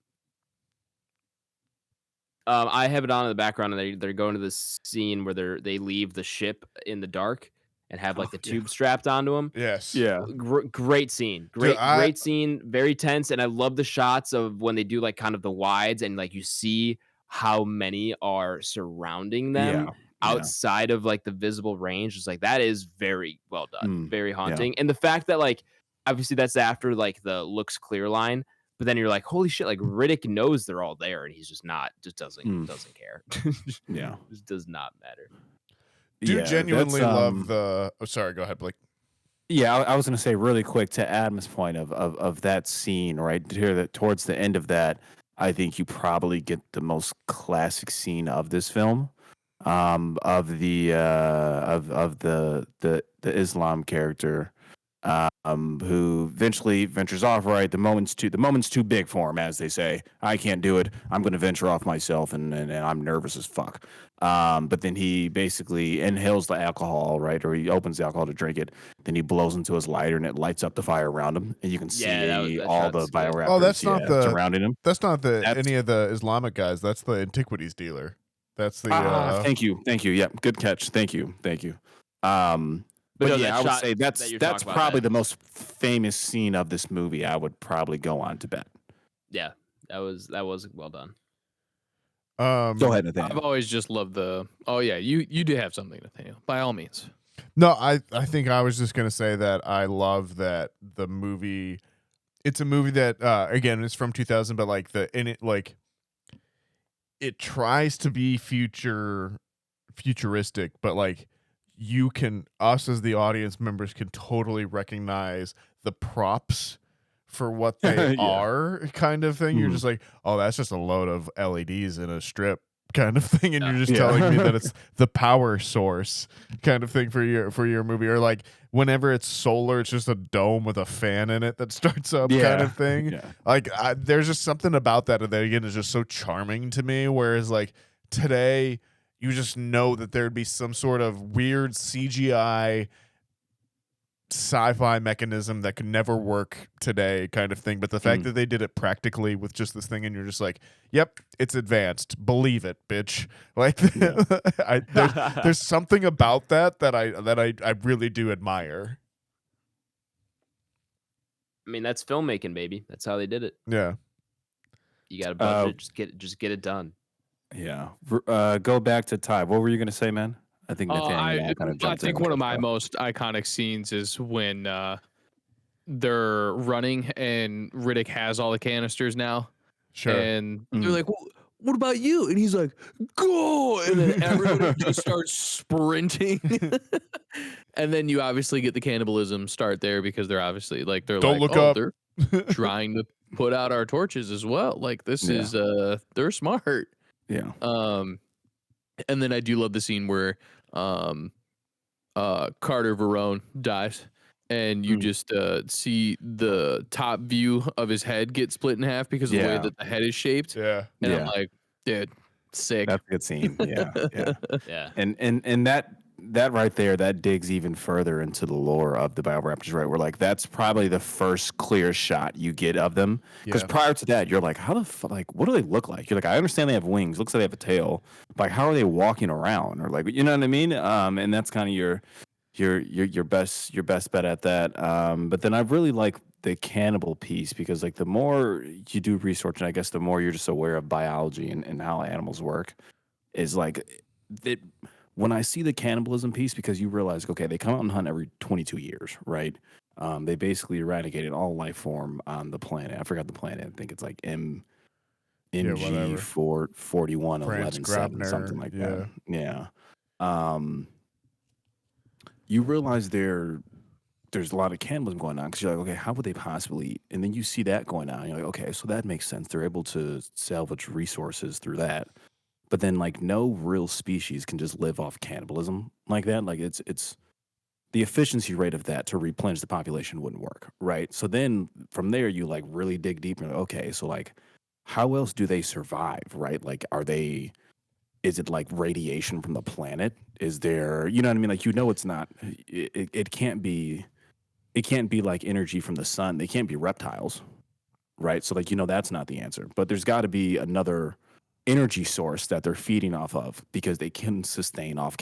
I have it on in the background, and they're going to this scene where they leave the ship in the dark, and have like the tube strapped onto him. Yes. Yeah. Great scene. Great scene. Very tense. And I love the shots of when they do like kind of the wides and like you see how many are surrounding them outside of like the visible range. It's like that is very well done. Very haunting. And the fact that like obviously that's after like the looks clear line, but then you're like, holy shit, like Riddick knows they're all there and he's just doesn't care. Just does not matter. Do genuinely love the sorry, go ahead, Blake. Yeah, I was going to say really quick to Adam's point of that scene, right? Here, that towards the end of that, I think you probably get the most classic scene of this film, of the Islam character, who eventually ventures off. Right, the moment's too big for him, as they say. I can't do it. I'm going to venture off myself, and I'm nervous as fuck. But then he basically inhales the alcohol, right? Or he opens the alcohol to drink it. Then he blows into his lighter, and it lights up the fire around him, and you can see all the bioraptors. Oh, that's not surrounding him. That's not any of the Islamic guys. That's the antiquities dealer. That's the. Thank you. Yeah, good catch. Thank you. But yeah, I would say that's probably the most famous scene of this movie. I would probably go on to bet. Yeah, that was well done. Go ahead, Nathaniel. I've always just loved the. Oh yeah, you do have something, Nathaniel. By all means. No, I think I was just gonna say that I love that the movie. It's a movie that again it's from 2000, but like it tries to be futuristic, but like us as the audience members can totally recognize the props for what they are, kind of thing. You're just like, oh, that's just a load of LEDs in a strip, kind of thing, and you're just telling me that it's the power source, kind of thing for your movie. Or like whenever it's solar, it's just a dome with a fan in it that starts up, kind of thing. Yeah. Like there's just something about that again is just so charming to me. Whereas like today, you just know that there'd be some sort of weird CGI sci-fi mechanism that could never work today, kind of thing. But the fact that they did it practically with just this thing, and you're just like, yep, it's advanced. Believe it, bitch. Like there's something about that I really do admire. I mean, that's filmmaking, baby. That's how they did it. Yeah. You got a budget, just get it done. Yeah. Go back to Ty. What were you going to say, man? I think Nathaniel kind of jumped in. I think one of my most iconic scenes is when they're running and Riddick has all the canisters now. Sure. And they're like, well, what about you? And he's like, go! And then everybody just starts sprinting. And then you obviously get the cannibalism start there because they're obviously like, Don't look up. They're trying to put out our torches as well. Like this is they're smart. Yeah. And then I do love the scene where Carter Verone dies, and you just see the top view of his head get split in half because of the way that the head is shaped. Yeah. And I'm like, dude, sick. That's a good scene. Yeah. Yeah. And that right there, that digs even further into the lore of the bioraptors, right? Where like that's probably the first clear shot you get of them. Because prior to that, you're like, how the fuck, like, what do they look like? You're like, I understand they have wings, looks like they have a tail. But like, how are they walking around? Or like, you know what I mean? And that's kind of your best bet at that. But then I really like the cannibal piece because like the more you do research, and I guess the more you're just aware of biology and how animals work, is like that. When I see the cannibalism piece, because you realize, okay, they come out and hunt every 22 years, right? They basically eradicated all life form on the planet. I forgot the planet. I think it's like MG 4111, something like that. Yeah. You realize there's a lot of cannibalism going on because you're like, okay, how would they possibly? And then you see that going on. You're like, okay, so that makes sense. They're able to salvage resources through that. But then, like, no real species can just live off cannibalism like that. Like, it's the efficiency rate of that to replenish the population wouldn't work, right? So then from there, you like really dig deep and you're like, okay, so like, how else do they survive, right? Like, is it like radiation from the planet? Is there, you know what I mean? Like, it's not, it can't be like energy from the sun. They can't be reptiles, right? So like, that's not the answer. But there's got to be another energy source that they're feeding off of because they can sustain off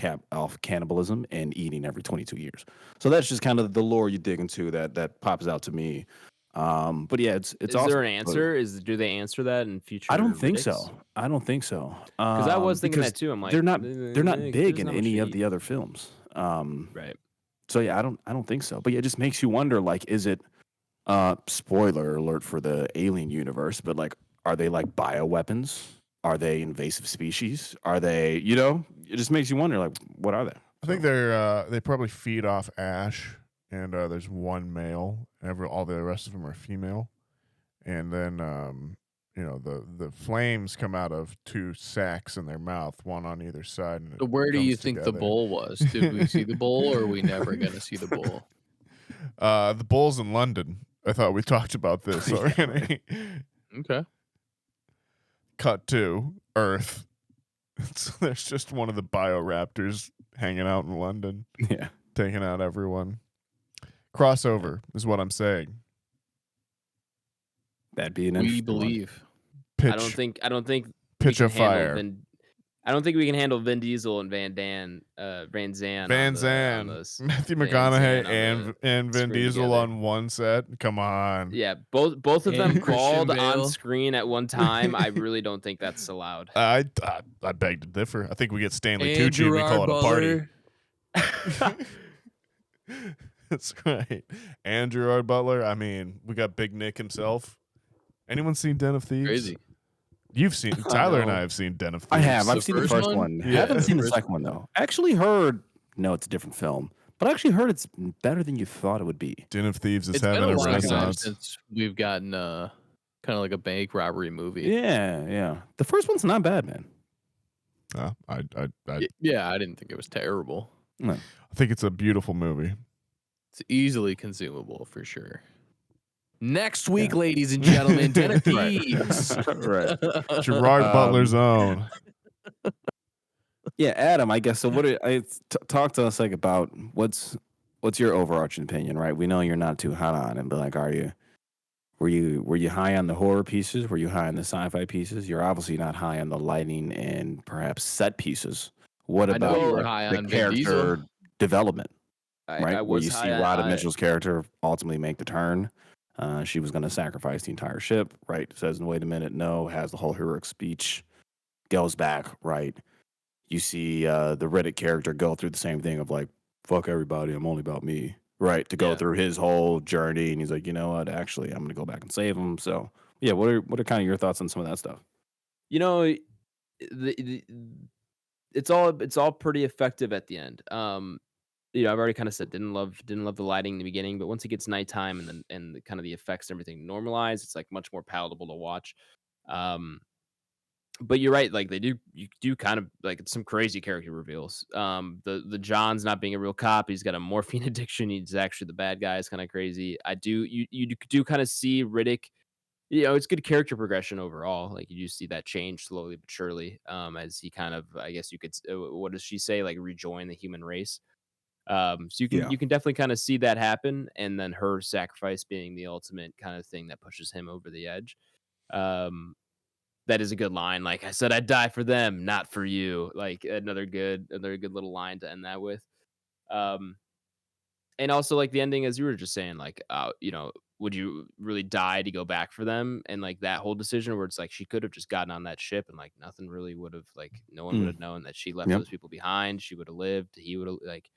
cannibalism and eating every 22 years. So that's just kind of the lore you dig into that pops out to me. But yeah, it's Is awesome. there an answer? Do they answer that in future? I don't think Riddics? so. I don't think so. Because I was thinking because that too. I'm like, they're not big in not any much of to the other films. right. So yeah, I don't think so. But yeah, it just makes you wonder, like, is it spoiler alert for the alien universe, but like, are they like bioweapons? Are they invasive species? Are they, it just makes you wonder, like, what are they? I think they probably feed off ash, and there's one male. All the rest of them are female, and then the flames come out of two sacs in their mouth, one on either side. And So where do you comes think together. the bull was? Did we see the bull, or are we never gonna see the bull? The bull's in London. I thought we talked about this already. Okay. Cut to Earth. So there's just one of the bioraptors hanging out in London, Yeah. taking out everyone. Crossover is what I'm saying. That'd be an We interesting one. believe. Pitch, I don't think pitch we a can handle fire. I don't think we can handle Vin Diesel and Van Zandt. Matthew Van McConaughey Zandt and Vin screen Diesel together. on one set. Come on. Yeah, both of them And Christian bald on Bale. screen at one time. I really don't think that's allowed. I beg to differ. I think we get Stanley And Tucci and we call it a party. Gerard That's right. And Gerard Butler. I mean, we got Big Nick himself. Anyone seen Den of Thieves? Crazy. You've seen Tyler and No. I have seen Den of Thieves. I have. The I've seen the first first one? one. Yeah. Haven't seen the First second one though. Actually heard. No, it's a different film. But I actually heard it's better than you thought it would be. Den of Thieves is It's been having a a long time renaissance. since we've gotten kind of like a bank robbery movie. Yeah. The first one's not bad, man. Yeah, I didn't think it was terrible. I think it's a beautiful movie. It's easily consumable for sure. Next week, ladies and gentlemen, Den of Thieves. Right. Gerard Butler's own. Yeah, Adam. I guess so. Talk to us like about what's your overarching opinion, right? We know you're not too hot on it, but like, were you high on the horror pieces? Were you high on the sci-fi pieces? You're obviously not high on the lighting and perhaps set pieces. What I know about you were like, high the on Vin Diesel. character development? Right, I where was you see high on- Rhoda Mitchell's character ultimately make the turn. She was going to sacrifice the entire ship, right? Says, wait a minute, no, has the whole heroic speech, goes back, right? You see the Riddick character go through the same thing of like, fuck everybody, I'm only about me, right? To go Yeah. through his whole journey, and he's like, you know what, actually, I'm going to go back and save him. So, yeah, what are kind of your thoughts on some of that stuff? You know, it's all pretty effective at the end. I've already kind of said didn't love the lighting in the beginning, but once it gets nighttime and the kind of the effects and everything normalize, it's like much more palatable to watch. But you're right, like you do kind of like some crazy character reveals. The John's not being a real cop, he's got a morphine addiction, he's actually the bad guy, is kind of crazy. You do kind of see Riddick. It's good character progression overall. Like you do see that change slowly but surely, as he kind of, I guess you could, what does she say, like rejoin the human race. So you can definitely kind of see that happen, and then her sacrifice being the ultimate kind of thing that pushes him over the edge. That is a good line. Like I said, I'd die for them, not for you. Like another good little line to end that with. And also like the ending, as you were just saying, like would you really die to go back for them? And like that whole decision where it's like she could have just gotten on that ship and like nothing really would have, like no one would have known that she left Yep. those people behind. She would have lived. He would have, like,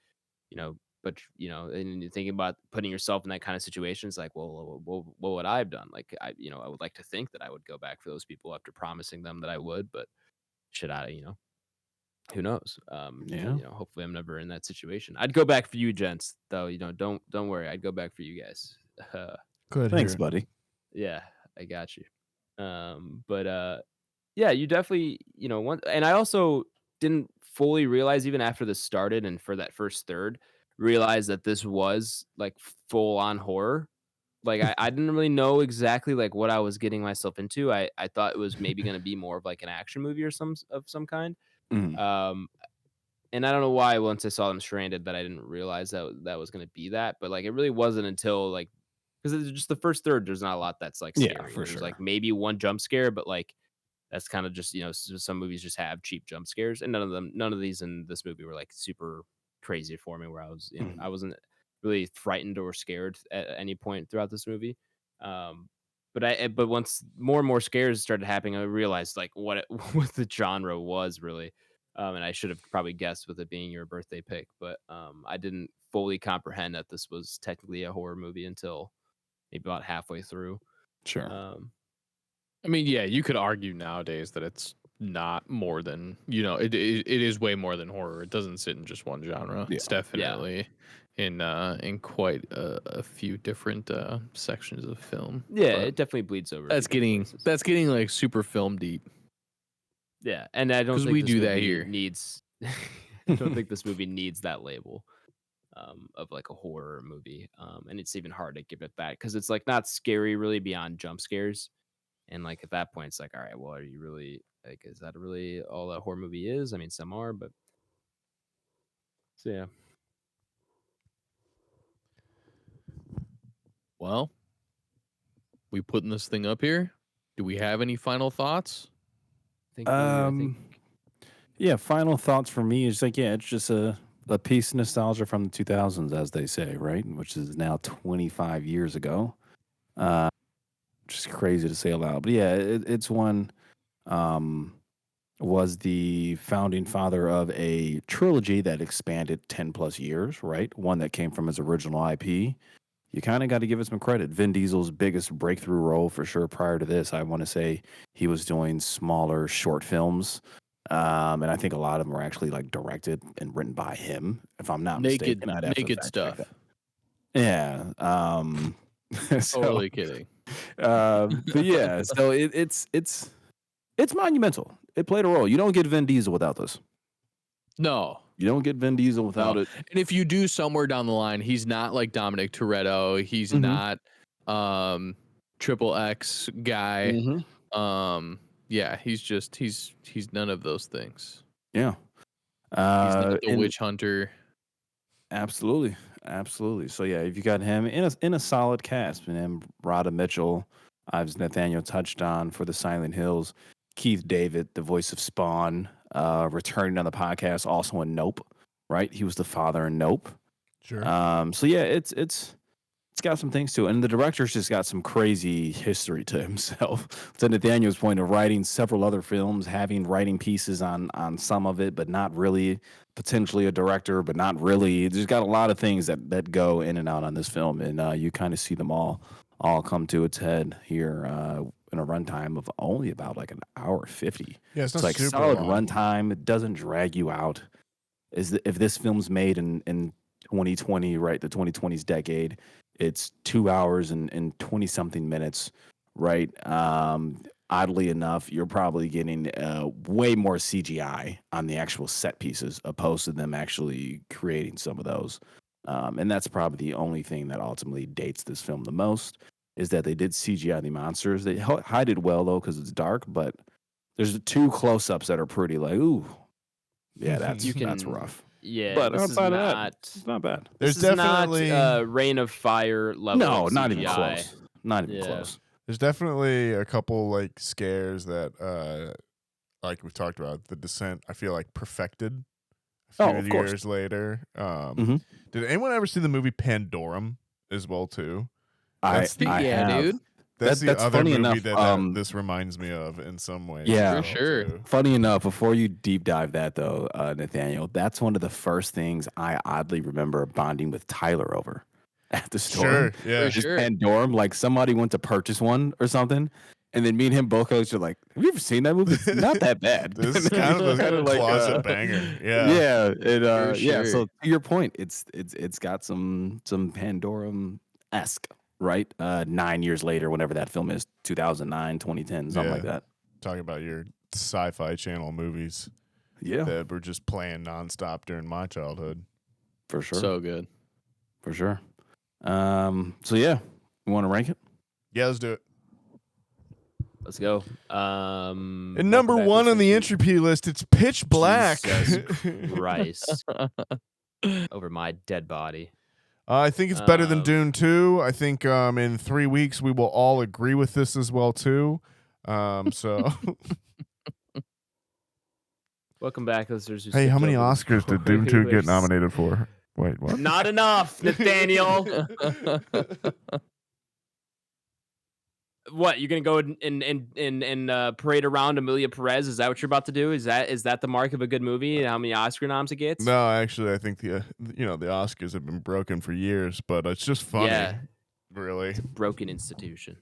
but and you're thinking about putting yourself in that kind of situation, it's like, well, what would I have done? Like I would like to think that I would go back for those people after promising them that I would, but should I, who knows? Yeah. Hopefully I'm never in that situation. I'd go back for you, gents, though. Don't worry. I'd go back for you guys. Good. Thanks, buddy. Yeah, I got you. Yeah, you definitely, and I also didn't fully realize even after this started and for that first third, realize that this was like full on horror. Like I didn't really know exactly like what I was getting myself into. I thought it was maybe going to be more of like an action movie or some kind. Mhm. And I don't know why once I saw them stranded that I didn't realize that was going to be that. But like it really wasn't until like, because it's just the first third, there's not a lot that's like scary. Yeah, for There's sure. like maybe one jump scare, but like That's kind of just, some movies just have cheap jump scares, and none of these in this movie were like super crazy for me, where I wasn't really frightened or scared at any point throughout this movie. But once more and more scares started happening, I realized like what the genre was really. And I should have probably guessed with it being your birthday pick, but I didn't fully comprehend that this was technically a horror movie until maybe about halfway through. Sure. I mean, yeah, you could argue nowadays that it's not more than, it is way more than horror. It doesn't sit in just one genre. Yeah. It's definitely in quite a few different sections of film. Yeah, But it definitely bleeds over. that's getting like super film deep. Yeah, and I don't 'Cause think we this do that movie here. needs. I don't think this movie needs that label of like a horror movie, and it's even hard to give it that because it's like not scary really beyond jump scares, and like at that point it's like, all right, well, are you really like, is that really all that horror movie is? I mean, some are, but so yeah. Well, we putting this thing up here. Do we have any final thoughts? I think Yeah, final thoughts for me is like, it's just a piece of nostalgia from the 2000s, as they say, right? Which is now 25 years ago. Just crazy to say aloud. But yeah, it's one, was the founding father of a trilogy that expanded 10 plus years, right? One that came from his original IP. You kind of got to give it some credit. Vin Diesel's biggest breakthrough role for sure prior to this, I want to say he was doing smaller short films. And I think a lot of them were actually like directed and written by him, if I'm not mistaken. I'd have to naked fact stuff. check that. Yeah. Totally kidding. But yeah, so it's monumental. It played a role. You don't get Vin Diesel without this. No. You don't get Vin Diesel without it. And if you do somewhere down the line, he's not like Dominic Toretto. He's not Triple X guy. Yeah, he's none of those things. Yeah. He's not the witch hunter. Absolutely. So yeah, if you got him in a solid cast, and then Rhoda Mitchell, as Nathaniel touched on for the Silent Hills, Keith David, the voice of Spawn, returning on the podcast, also in Nope, right? He was the father in Nope. Sure. So yeah, it's got some things to it, and the director's just got some crazy history to himself. To Nathaniel's point of writing several other films, having writing pieces on some of it, but not really. Potentially a director, but not really. There's got a lot of things that go in and out on this film, and you kind of see them all come to its head here in a runtime of only about like an hour 50. Yeah, it's not like super solid long. runtime. It doesn't drag you out. If this film's made in 2020, right, the 2020s decade, it's 2 hours and 20 something minutes, right? Oddly enough, you're probably getting way more CGI on the actual set pieces opposed to them actually creating some of those. And that's probably the only thing that ultimately dates this film the most, is that they did CGI the monsters. They hide it well, though, because it's dark, but there's 2 close-ups that are pretty like, ooh, yeah, that's rough. Yeah, but this outside is of not, that, it's not bad. There's this is definitely not Reign of Fire level. No, of not even CGI. close. Not even close. There's definitely a couple like scares that like we've talked about. The Descent, I feel like perfected a few years later. Did anyone ever see the movie Pandorum as well too? I have. Dude. That's the other funny movie enough, that this reminds me of in some way. Yeah, for sure. Too. Funny enough, before you deep dive that though, Nathaniel, that's one of the first things I oddly remember bonding with Tyler over at the store. Sure, yeah. For sure. And Dorm, like somebody went to purchase one or something, and then me and him both goes, "You're like, have you ever seen that movie? It's not that bad." This is kind of a closet banger. Yeah. Yeah, it, yeah. sure. So to your point, it's got some Pandorum-esque, right? 9 years later, whenever that film is, 2009, 2010, something like that. Talking about your Sci-Fi Channel movies. Yeah, That were just playing nonstop during my childhood. for sure. So good. For sure. So yeah, you want to rank it? Yeah, let's do it. Let's go. And number 1 on the Entropy list, it's Pitch Black. Jesus Christ. Over my dead body. I think it's better than Dune 2. I think in 3 weeks we will all agree with this as well too. So Welcome back, listeners. Hey, how many Oscars did Doom 2 get nominated for? Wait, what? Not enough, Nathaniel. What, you're gonna go and parade around Amelia Perez? Is that what you're about to do? Is that the mark of a good movie? How many Oscar noms it gets? No, actually, I think the Oscars have been broken for years, but it's just funny. Yeah, really. it's a broken institution.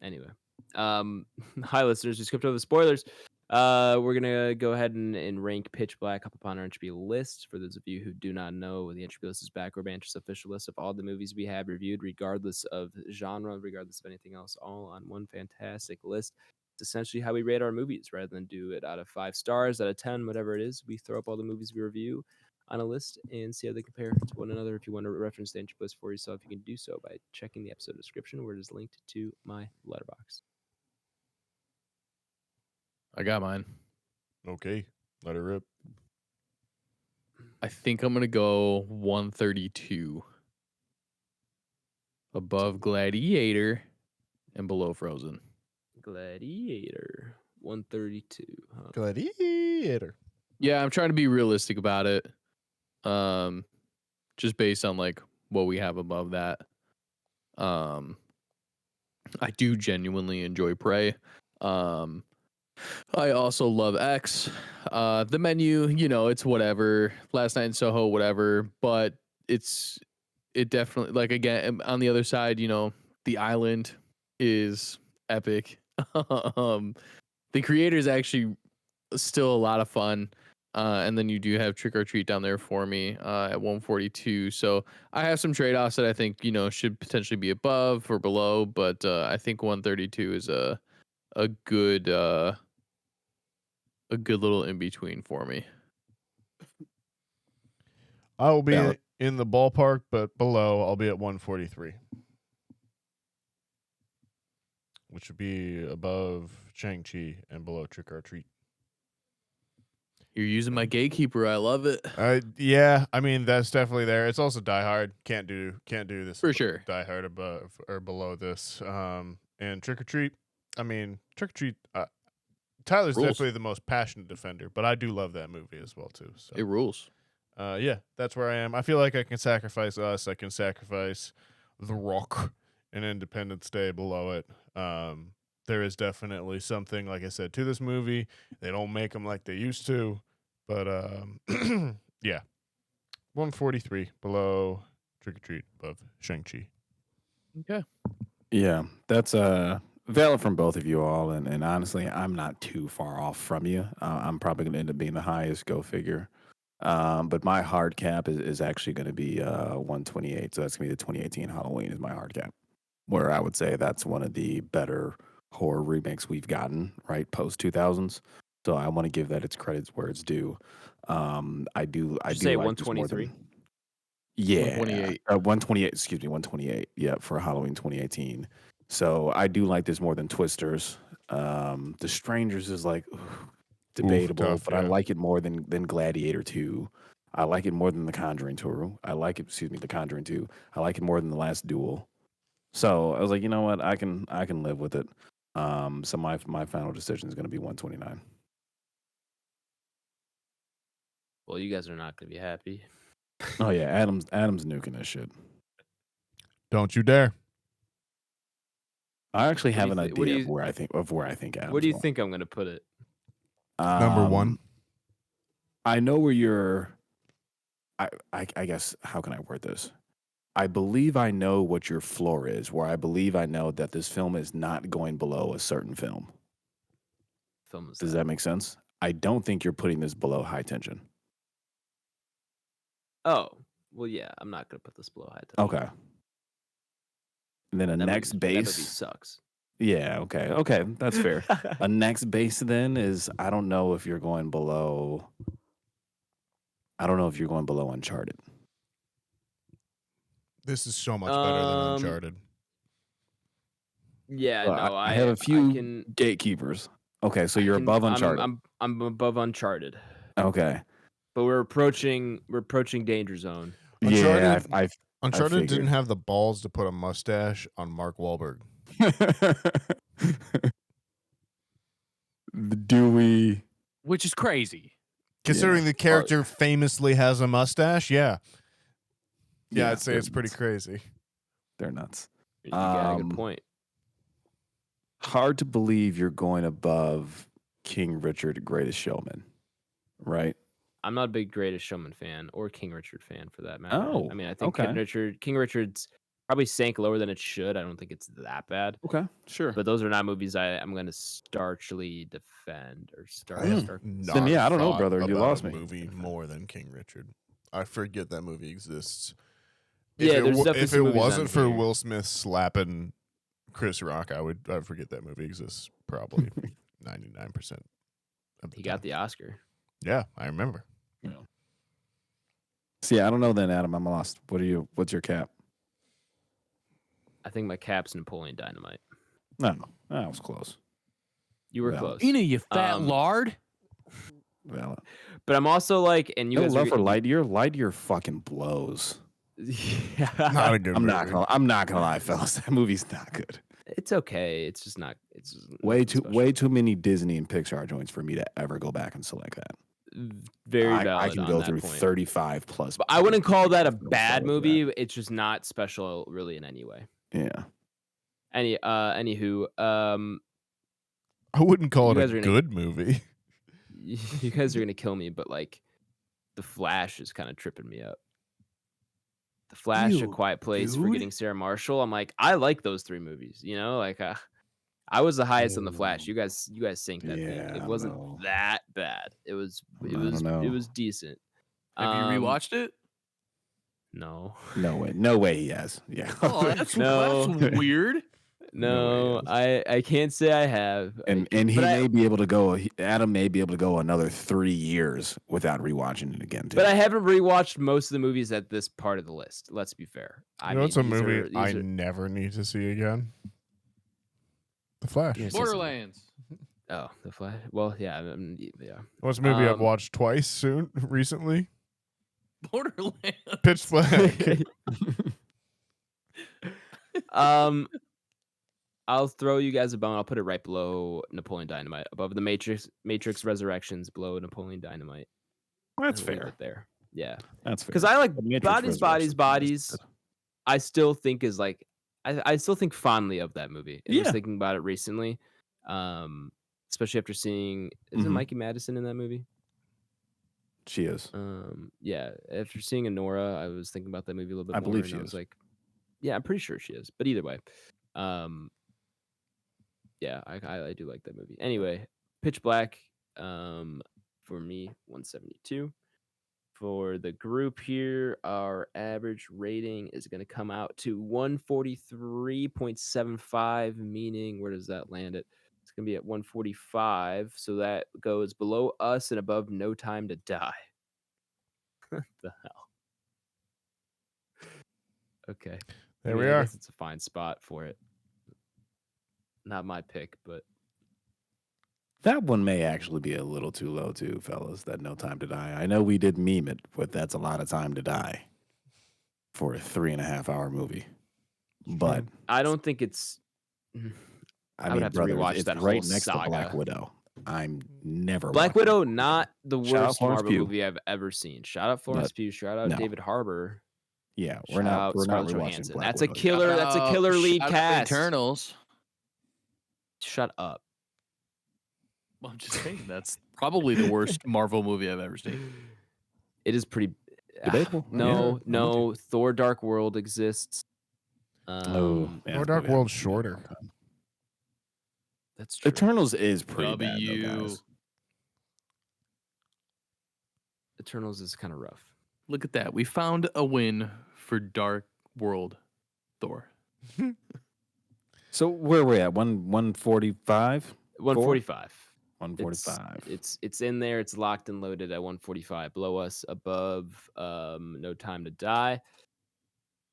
Anyway, hi listeners. We skipped over the spoilers. We're gonna go ahead and rank Pitch Black up upon our Entropy list. For those of you who do not know, the Entropy list is Back Row Banter's official list of all the movies we have reviewed, regardless of genre, regardless of anything else, all on one fantastic list. It's essentially how we rate our movies, rather than do it out of 5 stars, out of 10, whatever it is. We throw up all the movies we review on a list and see how they compare to one another. If you want to reference the Entropy list for yourself, you can do so by checking the episode description, where it is linked to my Letterboxd. I got mine. Okay, let it rip. I think I'm gonna go 132. Above Gladiator and below Frozen. Gladiator 132. Huh? Gladiator. Yeah, I'm trying to be realistic about it. Just based on like what we have above that. I do genuinely enjoy Prey. I also love X. The Menu, it's whatever. Last Night in Soho, whatever. But it definitely, like, again, on the other side, The Island is epic. The Creator is actually still a lot of fun. And then you do have Trick or Treat down there for me at 142. So I have some trade-offs that I think, should potentially be above or below. But I think 132 is a good little in between for me. I will be in the ballpark, but below. I'll be at 143, which would be above Shang-Chi and below Trick or Treat. You're using my gatekeeper. I love it. Yeah, I mean that's definitely there. It's also Die Hard. Can't do this for sure. Die Hard above or below this. And Trick or Treat. I mean Trick or Treat. Tyler's rules. Definitely the most passionate defender, but I do love that movie as well too. So it rules. Yeah, that's where I am. I feel like I can sacrifice Us. I can sacrifice The Rock and Independence Day below it. There is definitely something, like I said, to this movie. They don't make them like they used to, but yeah, 143 below Trick or Treat, above Shang-Chi. Okay. Yeah, that's valid from both of you all, and honestly, I'm not too far off from you. I'm probably going to end up being the highest, go figure. But my hard cap is actually going to be 128, so that's going to be the 2018 Halloween is my hard cap, where I would say that's one of the better horror remakes we've gotten, right, post 2000s. So I want to give that its credits where it's due. I do say like 123. Yeah, 128. 128. Excuse me, 128. Yeah, for Halloween 2018. So I do like this more than Twisters. The Strangers is like debatable, tough, but yeah. I like it more than Gladiator 2. I like it more than The Conjuring 2. The Conjuring 2. I like it more than The Last Duel. So I was like, you know what? I can live with it. So my final decision is going to be 129. Well, you guys are not going to be happy. Oh yeah, Adam's nuking this shit. Don't you dare. I actually have an What idea of where I think Adam's Where do you going. think I'm going to put it? Number one. I know where you're. I guess, how can I word this? I believe I know what your floor is, where I believe I know that this film is not going below a certain film. Does that make sense? I don't think you're putting this below High Tension. Oh, well, yeah, I'm not going to put this below High Tension. Okay. And then next base. That movie sucks. Yeah, okay, that's fair. A next base then is, I don't know if you're going below Uncharted. This is so much better than Uncharted. Yeah, Well, no, I have a few gatekeepers. Okay, so you're above Uncharted. I'm above Uncharted. Okay. But we're approaching Danger Zone. Uncharted, yeah, Uncharted didn't have the balls to put a mustache on Mark Wahlberg. Do we which is crazy. Considering the character famously has a mustache, yeah, I'd say it's pretty crazy. They're nuts. You got a good point. Hard to believe you're going above King Richard, Greatest Showman, right? I'm not a big Greatest Showman fan or King Richard fan for that matter. Oh, I mean, I think King Richard's probably sank lower than it should. I don't think it's that bad. Okay, sure. But those are not movies I'm going to starchly defend or start. Then I don't know, brother. You lost me. Movie more than King Richard. I forget that movie exists. If it wasn't for Will Smith slapping Chris Rock, I'd forget that movie exists probably 99%. He got the Oscar. Yeah, I remember. Yeah. See, I don't know then, Adam. I'm lost. What's your cap? I think my cap's Napoleon Dynamite. No, that was close. You were close. You fat lard. Well, but I'm also like, and you guys love for Lightyear. Lightyear fucking blows. Yeah. Not a good movie. I'm not gonna lie, fellas. That movie's not good. It's okay. It's just not. It's just way too many Disney and Pixar joints for me to ever go back and select that. Very valid. I can go through point. 35 plus. But I wouldn't call that a bad movie. It's just not special, really, in any way. Yeah. Anywho, I wouldn't call it a good movie. You guys are gonna kill me, but like, The Flash is kind of tripping me up. The Flash, A Quiet Place, Forgetting Sarah Marshall. I'm like, I like those three movies. You know, like I was the highest on The Flash. You guys synced that thing. It wasn't that bad. It was decent. Have you rewatched it? No. No way he has. Yeah. Oh, that's weird. No, I can't say I have. And he may be able to go. Adam may be able to go another 3 years without rewatching it again. Too. But I haven't rewatched most of the movies at this part of the list. Let's be fair. It's a movie I never need to see again. The Flash. Borderlands. Oh, The Flash. Well, yeah. What's a movie I've watched twice recently? Borderlands. Pitch Black. I'll throw you guys a bone. I'll put it right below Napoleon Dynamite, above the Matrix Resurrections, below Napoleon Dynamite. That's fair. Right there. Yeah, that's fair. Because I like bodies. I still think is like I still think fondly of that movie. I was thinking about it recently, especially after seeing isn't Mikey Madison in that movie? She is. Yeah. After seeing Anora, I was thinking about that movie a little bit more. I believe she is. I was like, yeah, I'm pretty sure she is. But either way, yeah, I do like that movie. Anyway, Pitch Black, for me, 172. For the group here, our average rating is going to come out to 143.75, meaning where does that land it? It's going to be at 145, so that goes below us and above No Time to Die. What the hell? Okay. There we are. I guess it's a fine spot for it. Not my pick, but that one may actually be a little too low too, fellas, that No Time to Die. I know we did meme it, but that's a lot of time to die for a 3.5-hour movie. But I don't think it's I would have to rewatch that whole right next saga. to Black Widow. I'm never Black Widow, not the worst Marvel Pugh. movie I've ever seen. Shout out Florence Pugh. Shout out David Harbour. Yeah, we're not rewatching Johansson. Black That's Widow. a killer. That's a killer lead cast. Eternals. Shut up. Well, I'm just saying that's probably the worst Marvel movie I've ever seen. It is pretty debatable. No. Thor: Dark World exists. Thor: Dark World's shorter. That's true. Eternals is pretty bad, though, guys. Eternals is kind of rough. Look at that. We found a win for Dark World Thor. So where are we at? 145? 145. 145. It's in there. It's locked and loaded at 145. Below us, above No Time to Die.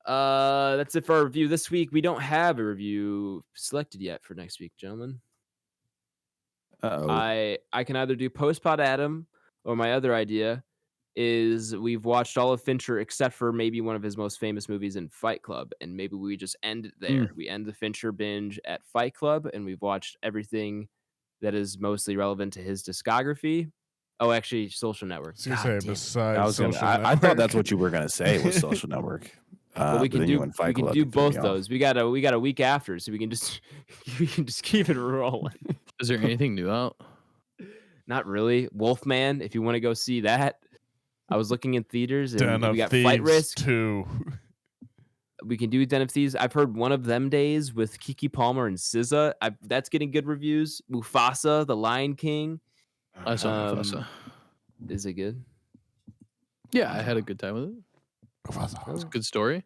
That's it for our review this week. We don't have a review selected yet for next week, gentlemen. Uh-oh. I can either do post-pod Adam, or my other idea is we've watched all of Fincher except for maybe one of his most famous movies in Fight Club, and maybe we just end it there. We end the Fincher binge at Fight Club, and we've watched everything that is mostly relevant to his discography. Oh, actually, Social Network. I was gonna say besides I thought that's what you were gonna say was Social Network. But we can do both those. We got a week after, so we can just keep it rolling. Is there anything new out? Not really. Wolfman, if you want to go see that. I was looking in theaters, and we got Flight Risk 2. We can do Den of Thieves. I've heard One of Them Days with Keke Palmer and SZA. That's getting good reviews. Mufasa, The Lion King. I saw Mufasa. Is it good? Yeah, I had a good time with it. Mufasa. It was a good story.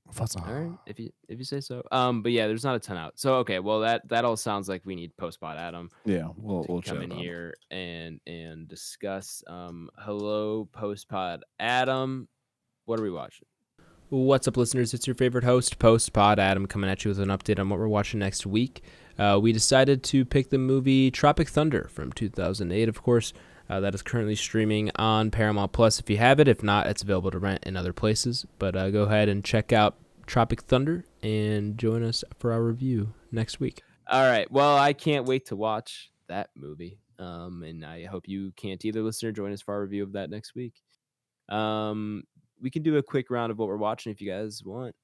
Mufasa. All right, if you say so. But yeah, there's not a ton out. So okay, well that all sounds like we need post-pod Adam. Yeah, we'll come in here and discuss. Hello, post-pod Adam. What are we watching? What's up, listeners? It's your favorite host, post-pod Adam, coming at you with an update on what we're watching next week. We decided to pick the movie Tropic Thunder from 2008, of course. That is currently streaming on Paramount Plus if you have it. If not, it's available to rent in other places. But go ahead and check out Tropic Thunder and join us for our review next week. All right. Well, I can't wait to watch that movie. And I hope you can't either, listener. Join us for our review of that next week. We can do a quick round of what we're watching if you guys want.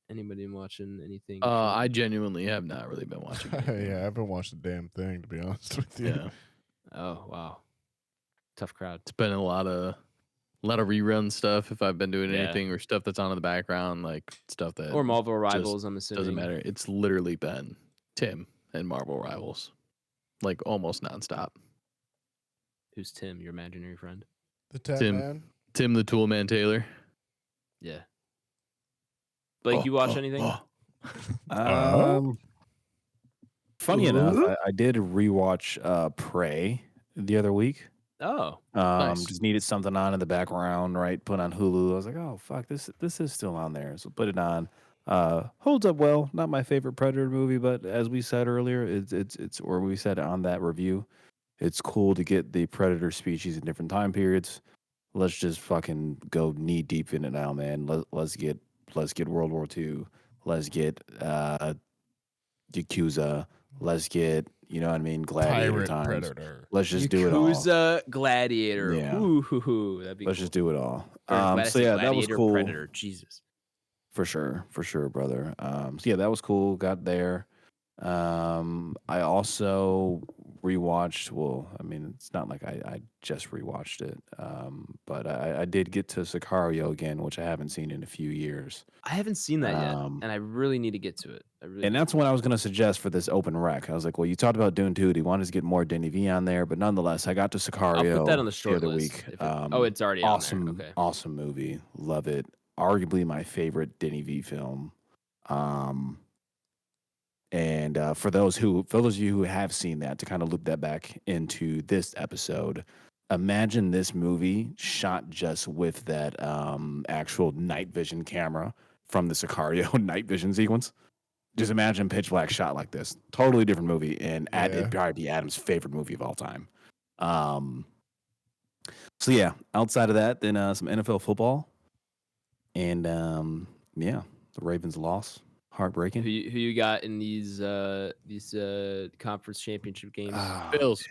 Anybody watching anything? I genuinely have not really been watching anything. Yeah, I haven't watched a damn thing, to be honest with you. Yeah. Oh, wow. Tough crowd. It's been a lot of rerun stuff if I've been doing anything, or stuff that's on in the background, like stuff that or Marvel Rivals, I'm assuming. Doesn't matter. It's literally been Tim and Marvel Rivals, like almost nonstop. Who's Tim, your imaginary friend? The Tim Man? Tim the Tool Man Taylor. Yeah. Blake, you watch anything? Funny enough, I did rewatch Prey the other week. Oh, nice. Just needed something on in the background, right? Put on Hulu. I was like, oh fuck, this is still on there, so put it on. Holds up well. Not my favorite Predator movie, but as we said earlier, it's or we said on that review, it's cool to get the Predator species in different time periods. Let's just fucking go knee deep in it now, man. Let's get World War II. Let's get Yakuza. Let's get, you know what I mean, Gladiator Pirate times. Predator. Let's just do it all. Yakuza, Gladiator. Yeah. Ooh, that'd be Let's cool. just do it all. So yeah, that was cool. Predator. Jesus. For sure, brother. So yeah, that was cool. Got there. I also rewatched. Well, I mean, it's not like I just rewatched it. But I did get to Sicario again, which I haven't seen in a few years. I haven't seen that yet, and I really need to get to it. And that's what I was going to suggest for this open rec. I was like, well, you talked about Dune 2. Do you want us to get more Denny V on there? But nonetheless, I got to Sicario. I'll put that on the short list. Week. It's already awesome, on there. Okay. Awesome movie. Love it. Arguably my favorite Denny V film. And for those of you who have seen that, to kind of loop that back into this episode, imagine this movie shot just with that actual night vision camera from the Sicario night vision sequence. Just imagine Pitch Black shot like this. Totally different movie, and it'd probably be Adam's favorite movie of all time. So yeah, outside of that, then some NFL football, and the Ravens loss. Heartbreaking. Who you got in these conference championship games? Bills.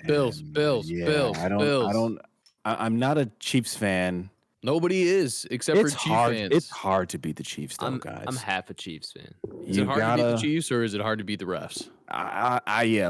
I'm not a Chiefs fan. Nobody is, except for Chiefs fans. It's hard to beat the Chiefs, though, guys. I'm half a Chiefs fan. Is it hard to beat the Chiefs, or is it hard to beat the refs?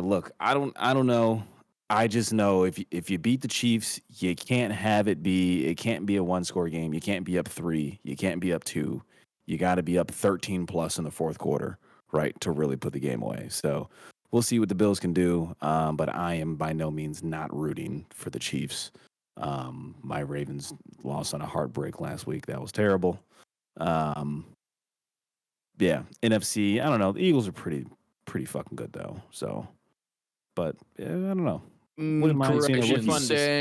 Look, I don't know. I just know if you beat the Chiefs, you can't have it be. It can't be a one-score game. You can't be up 3. You can't be up 2. You got to be up 13 plus in the fourth quarter, right, to really put the game away. So we'll see what the Bills can do. But I am by no means not rooting for the Chiefs. My Ravens lost on a heartbreak last week. That was terrible. NFC, I don't know. The Eagles are pretty fucking good, though. So, but I don't know. Correction.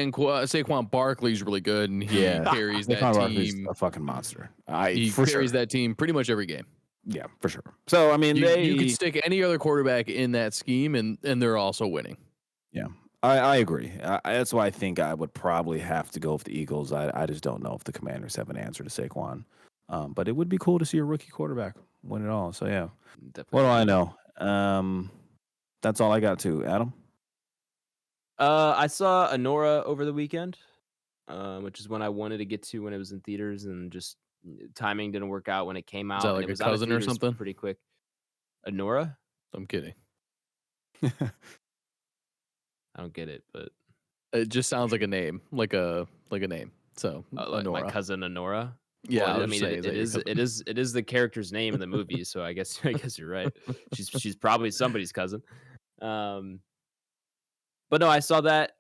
Saquon Barkley's really good, and he carries that team. A fucking monster. He carries that team pretty much every game. Yeah, for sure. So I mean, you could stick any other quarterback in that scheme, and they're also winning. Yeah, I agree. That's why I think I would probably have to go with the Eagles. I just don't know if the Commanders have an answer to Saquon. But it would be cool to see a rookie quarterback win it all. So yeah, definitely. What do I know? That's all I got too. Adam. I saw Anora over the weekend, which is when I wanted to get to when it was in theaters, and just timing didn't work out when it came Is that out, and like it a was out of cousin or theaters something? pretty quick. Anora? I'm kidding. I don't get it, but It just sounds like a name, like a name. So like my Anora. cousin Anora. Yeah, Well, I I was mean, saying, is that your cousin? it is the character's name in the movie, so I guess you're right. She's probably somebody's cousin. But no, I saw that.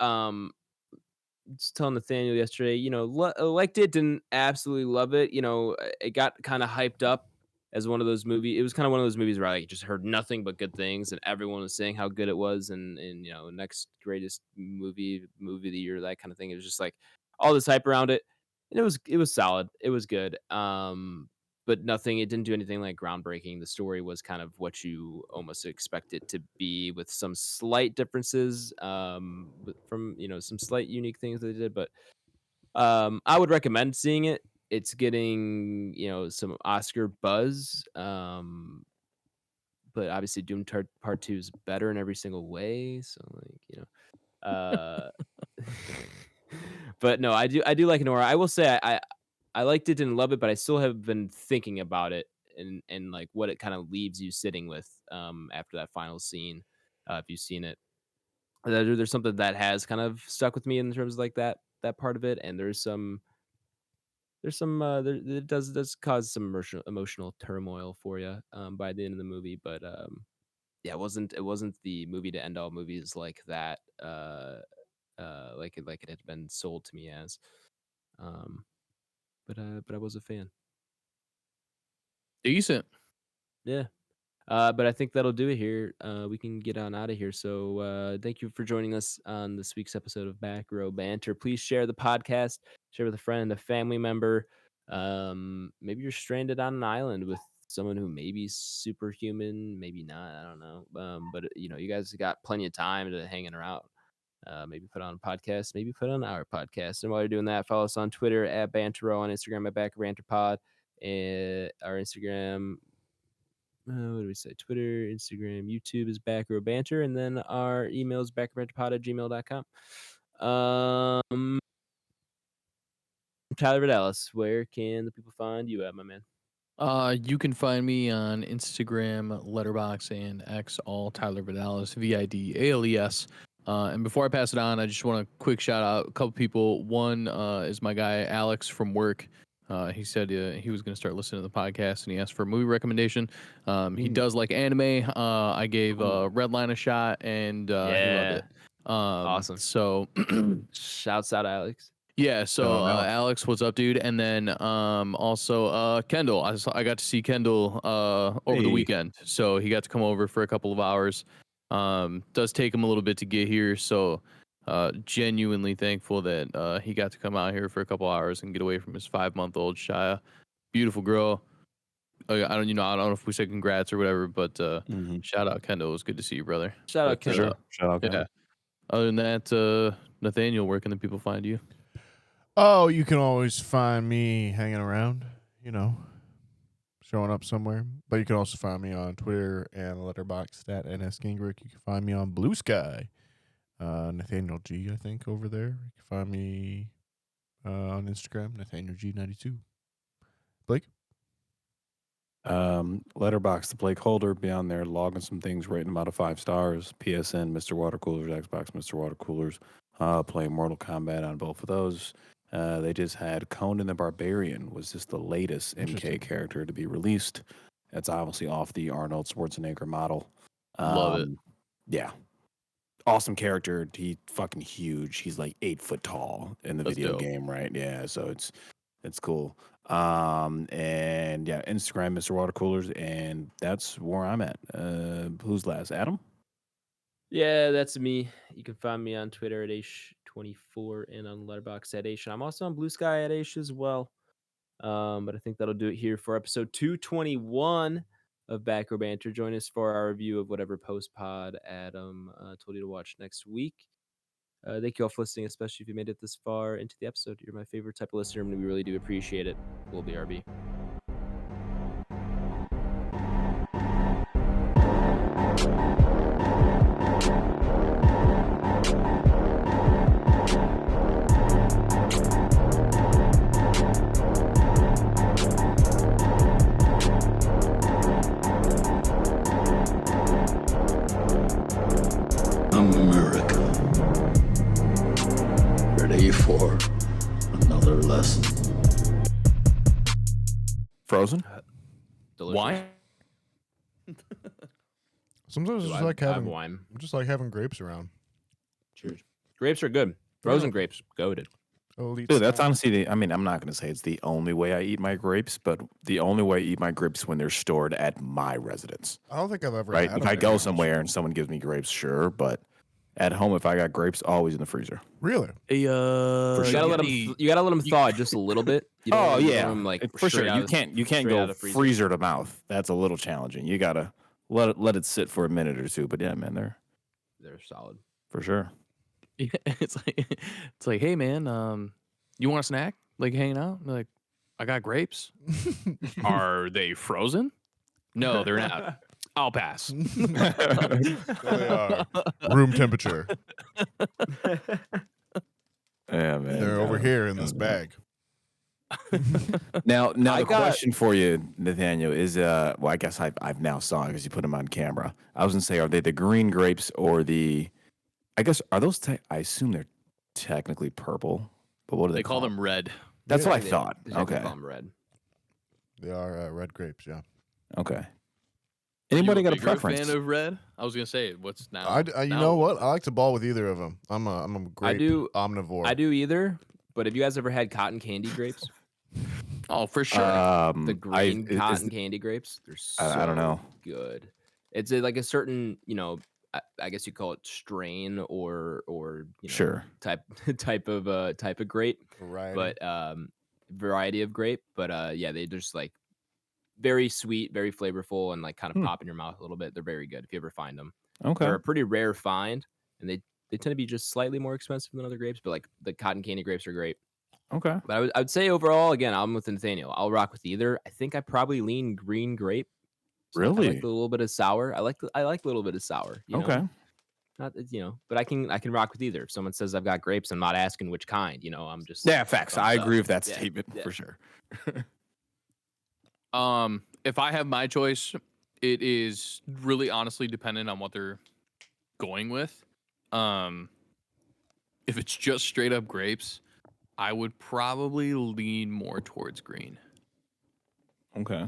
Just telling Nathaniel yesterday, liked it, didn't absolutely love it. It got kind of hyped up as one of those movies. It was kind of one of those movies where I just heard nothing but good things, and everyone was saying how good it was, and next greatest movie of the year, that kind of thing. It was just like all this hype around it, and it was solid. It was good. But nothing. It didn't do anything like groundbreaking. The story was kind of what you almost expect it to be, with some slight differences, from some slight unique things they did. But I would recommend seeing it. It's getting some Oscar buzz. But obviously Part 2 is better in every single way. So uh, but no, I do like Nora. I will say I liked it, didn't love it, but I still have been thinking about it, and like what it kind of leaves you sitting with after that final scene. If you've seen it, there's something that has kind of stuck with me in terms of like that part of it, and there's some it does cause some emotional turmoil for you by the end of the movie. But yeah, it wasn't the movie to end all movies like that, like it had been sold to me as. um but I was a fan. Decent. Yeah. But I think that'll do it here. We can get on out of here. So thank you for joining us on this week's episode of Back Row Banter. Please share the podcast, share with a friend, a family member. Maybe you're stranded on an island with someone who may be superhuman, maybe not. I don't know. But you guys got plenty of time to hanging around. Maybe put on a podcast, maybe put on our podcast. And while you're doing that, follow us on Twitter at BanterRow, on Instagram at Back Banter Pod, and our Instagram. What do we say? Twitter, Instagram, YouTube is Back Row Banter, and then our email is backrobanterpod@gmail.com. Tyler Vidalis, where can the people find you at, my man? You can find me on Instagram, Letterboxd, and X, all Tyler Vidalis, Vidales. And before I pass it on, I just want a quick shout out a couple people. One is my guy Alex from work. He said he was going to start listening to the podcast, and he asked for a movie recommendation. He does like anime. I gave Red Line a shot, and he loved it. Awesome. So shouts out Alex. Yeah, so Alex, what's up, dude? And then also Kendall. I got to see Kendall over the weekend, so he got to come over for a couple of hours. Does take him a little bit to get here, so genuinely thankful that he got to come out here for a couple hours and get away from his 5-month-old Shia. Beautiful girl. I don't know if we said congrats or whatever, but shout out Kendall. It was good to see you, brother. Shout out Kendall. Sure. Shout out Kendall. Yeah. Other than that, Nathaniel, where can the people find you? Oh, you can always find me hanging around, showing up somewhere. But you can also find me on Twitter and Letterboxd at @nsgingrich. You can find me on Blue Sky, Nathaniel G, I think, over there. You can find me on Instagram, NathanielG92. Blake? Letterboxd, the BlakeHolder, be on there, logging some things, rating them out of 5 stars. PSN, Mr. Watercoolers, Xbox, Mr. Watercoolers. Playing Mortal Kombat on both of those. They just had Conan the Barbarian was just the latest MK character to be released. That's obviously off the Arnold Schwarzenegger model. Love it. Yeah. Awesome character. He fucking huge. He's like 8 foot tall in the video game, right? Yeah, so it's cool. And yeah, Instagram, Mr. Watercoolers, and that's where I'm at. Who's last? Adam? Yeah, that's me. You can find me on Twitter at Aish24 and on Letterboxd at Aish. I'm also on Blue Sky at Aish as well. But I think that'll do it here for episode 221 of Back Row Banter. Join us for our review of whatever post-pod Adam told you to watch next week. Thank you all for listening, especially if you made it this far into the episode. You're my favorite type of listener, and we really do appreciate it. We'll be RB. for another lesson. Frozen? Delicious. Wine? Sometimes Dude, I just I have wine. just like having grapes around. Cheers. Grapes are good. Frozen grapes, goated. Elite Dude, that's style. honestly I mean, I'm not going to say it's the only way I eat my grapes, but the only way I eat my grapes when they're stored at my residence. I don't think I've ever Right? had If them I in go house. somewhere and someone gives me grapes, sure, but at home, if I got grapes, always in the freezer. Really? Hey, For You sure. gotta let them. You gotta let them thaw just a little bit. You don't Oh want yeah, them, like for sure. straight out You of- can't straight go out of freezer to mouth. That's a little challenging. You gotta let it sit for a minute or two. But yeah, man, They're solid. for sure. Yeah, it's like, hey man, you want a snack? Like hanging out? Like, I got grapes. Are they frozen? No, they're not. I'll pass. There they are. Room temperature. Yeah, man. They're over here in this bag. Now I the question for you, Nathaniel, is well, I guess I've now saw it because you put them on camera. I was gonna say, are they the green grapes or the? I guess are those? I assume they're technically purple, but what do They call them red. That's what I They- thought. they technically Okay, call them red. They are red grapes, yeah. okay. You Anybody got a bigger preference? fan of red? I was gonna say, what's now? You now- know what? I like to ball with either of them. I'm a grape omnivore. I do either. But have you guys ever had cotton candy grapes? Oh, for sure. The green cotton candy grapes? They're so I don't know. good. It's like a certain, I guess you call it strain or Sure. type of grape, Variety. but variety of grape. But yeah, they just like very sweet, very flavorful, and like kind of pop in your mouth a little bit. They're very good if you ever find them. Okay. They're a pretty rare find, and they tend to be just slightly more expensive than other grapes. But like the cotton candy grapes are great. Okay. But I would say overall, again, I'm with Nathaniel. I'll rock with either. I think I probably lean green grape. I Really? like a little bit of sour. I like a little bit of sour. You know? Okay. Not but I can rock with either. If someone says I've got grapes, I'm not asking which kind. I'm just Yeah, facts. I thumbs agree up. with that Yeah, statement yeah. for sure. If I have my choice, it is really honestly dependent on what they're going with. If it's just straight up grapes, I would probably lean more towards green. Okay.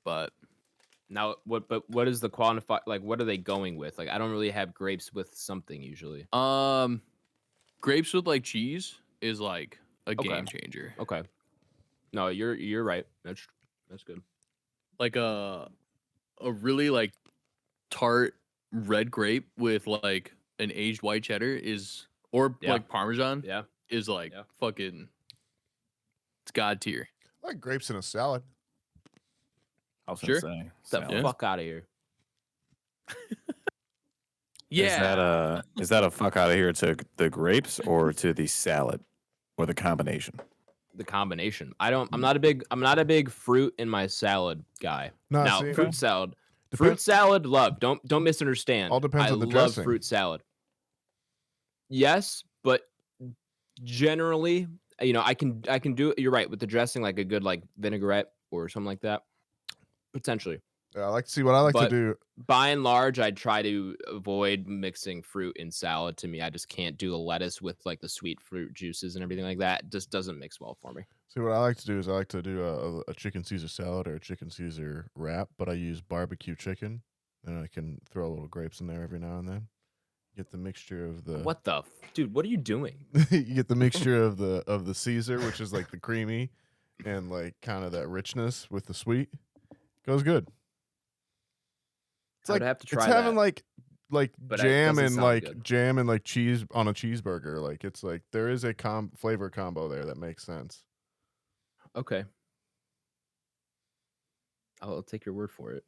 But Now, what is the quantify? Like, what are they going with? Like, I don't really have grapes with something usually. grapes with like cheese is like a Okay. game changer. Okay. No, you're right. That's good. Like a really like tart red grape with like an aged white cheddar is, or Yeah. like Parmesan Yeah. is like Yeah. fucking, it's god tier. I like grapes in a salad. I was Sure. gonna say. Get the salad. fuck out of here. Yeah. Is that a fuck out of here to the grapes or to the salad or the combination? The combination. I'm not a big fruit in my salad guy. No, Now, see, fruit salad. Depend- Fruit salad, love. Don't misunderstand. All depends I on the love dressing. fruit salad. Yes, but generally, I can do it. You're right with the dressing, like a good like vinaigrette or something like that. Potentially. I like to see what I like to But- do. By and large, I try to avoid mixing fruit in salad. To me, I just can't do the lettuce with like the sweet fruit juices and everything like that. It just doesn't mix well for me. See, what I like to do is I like to do a chicken Caesar salad or a chicken Caesar wrap, but I use barbecue chicken, and I can throw a little grapes in there every now and then. Get the mixture of the What the dude? What are you doing? you get the mixture of the Caesar, which is like the creamy and like kind of that richness with the sweet. Goes good. It's I would like have to try it's having that. like But it jam doesn't and sound like good. jam and like cheese on a cheeseburger. Like it's like there is a flavor combo there that makes sense. Okay. I'll take your word for it.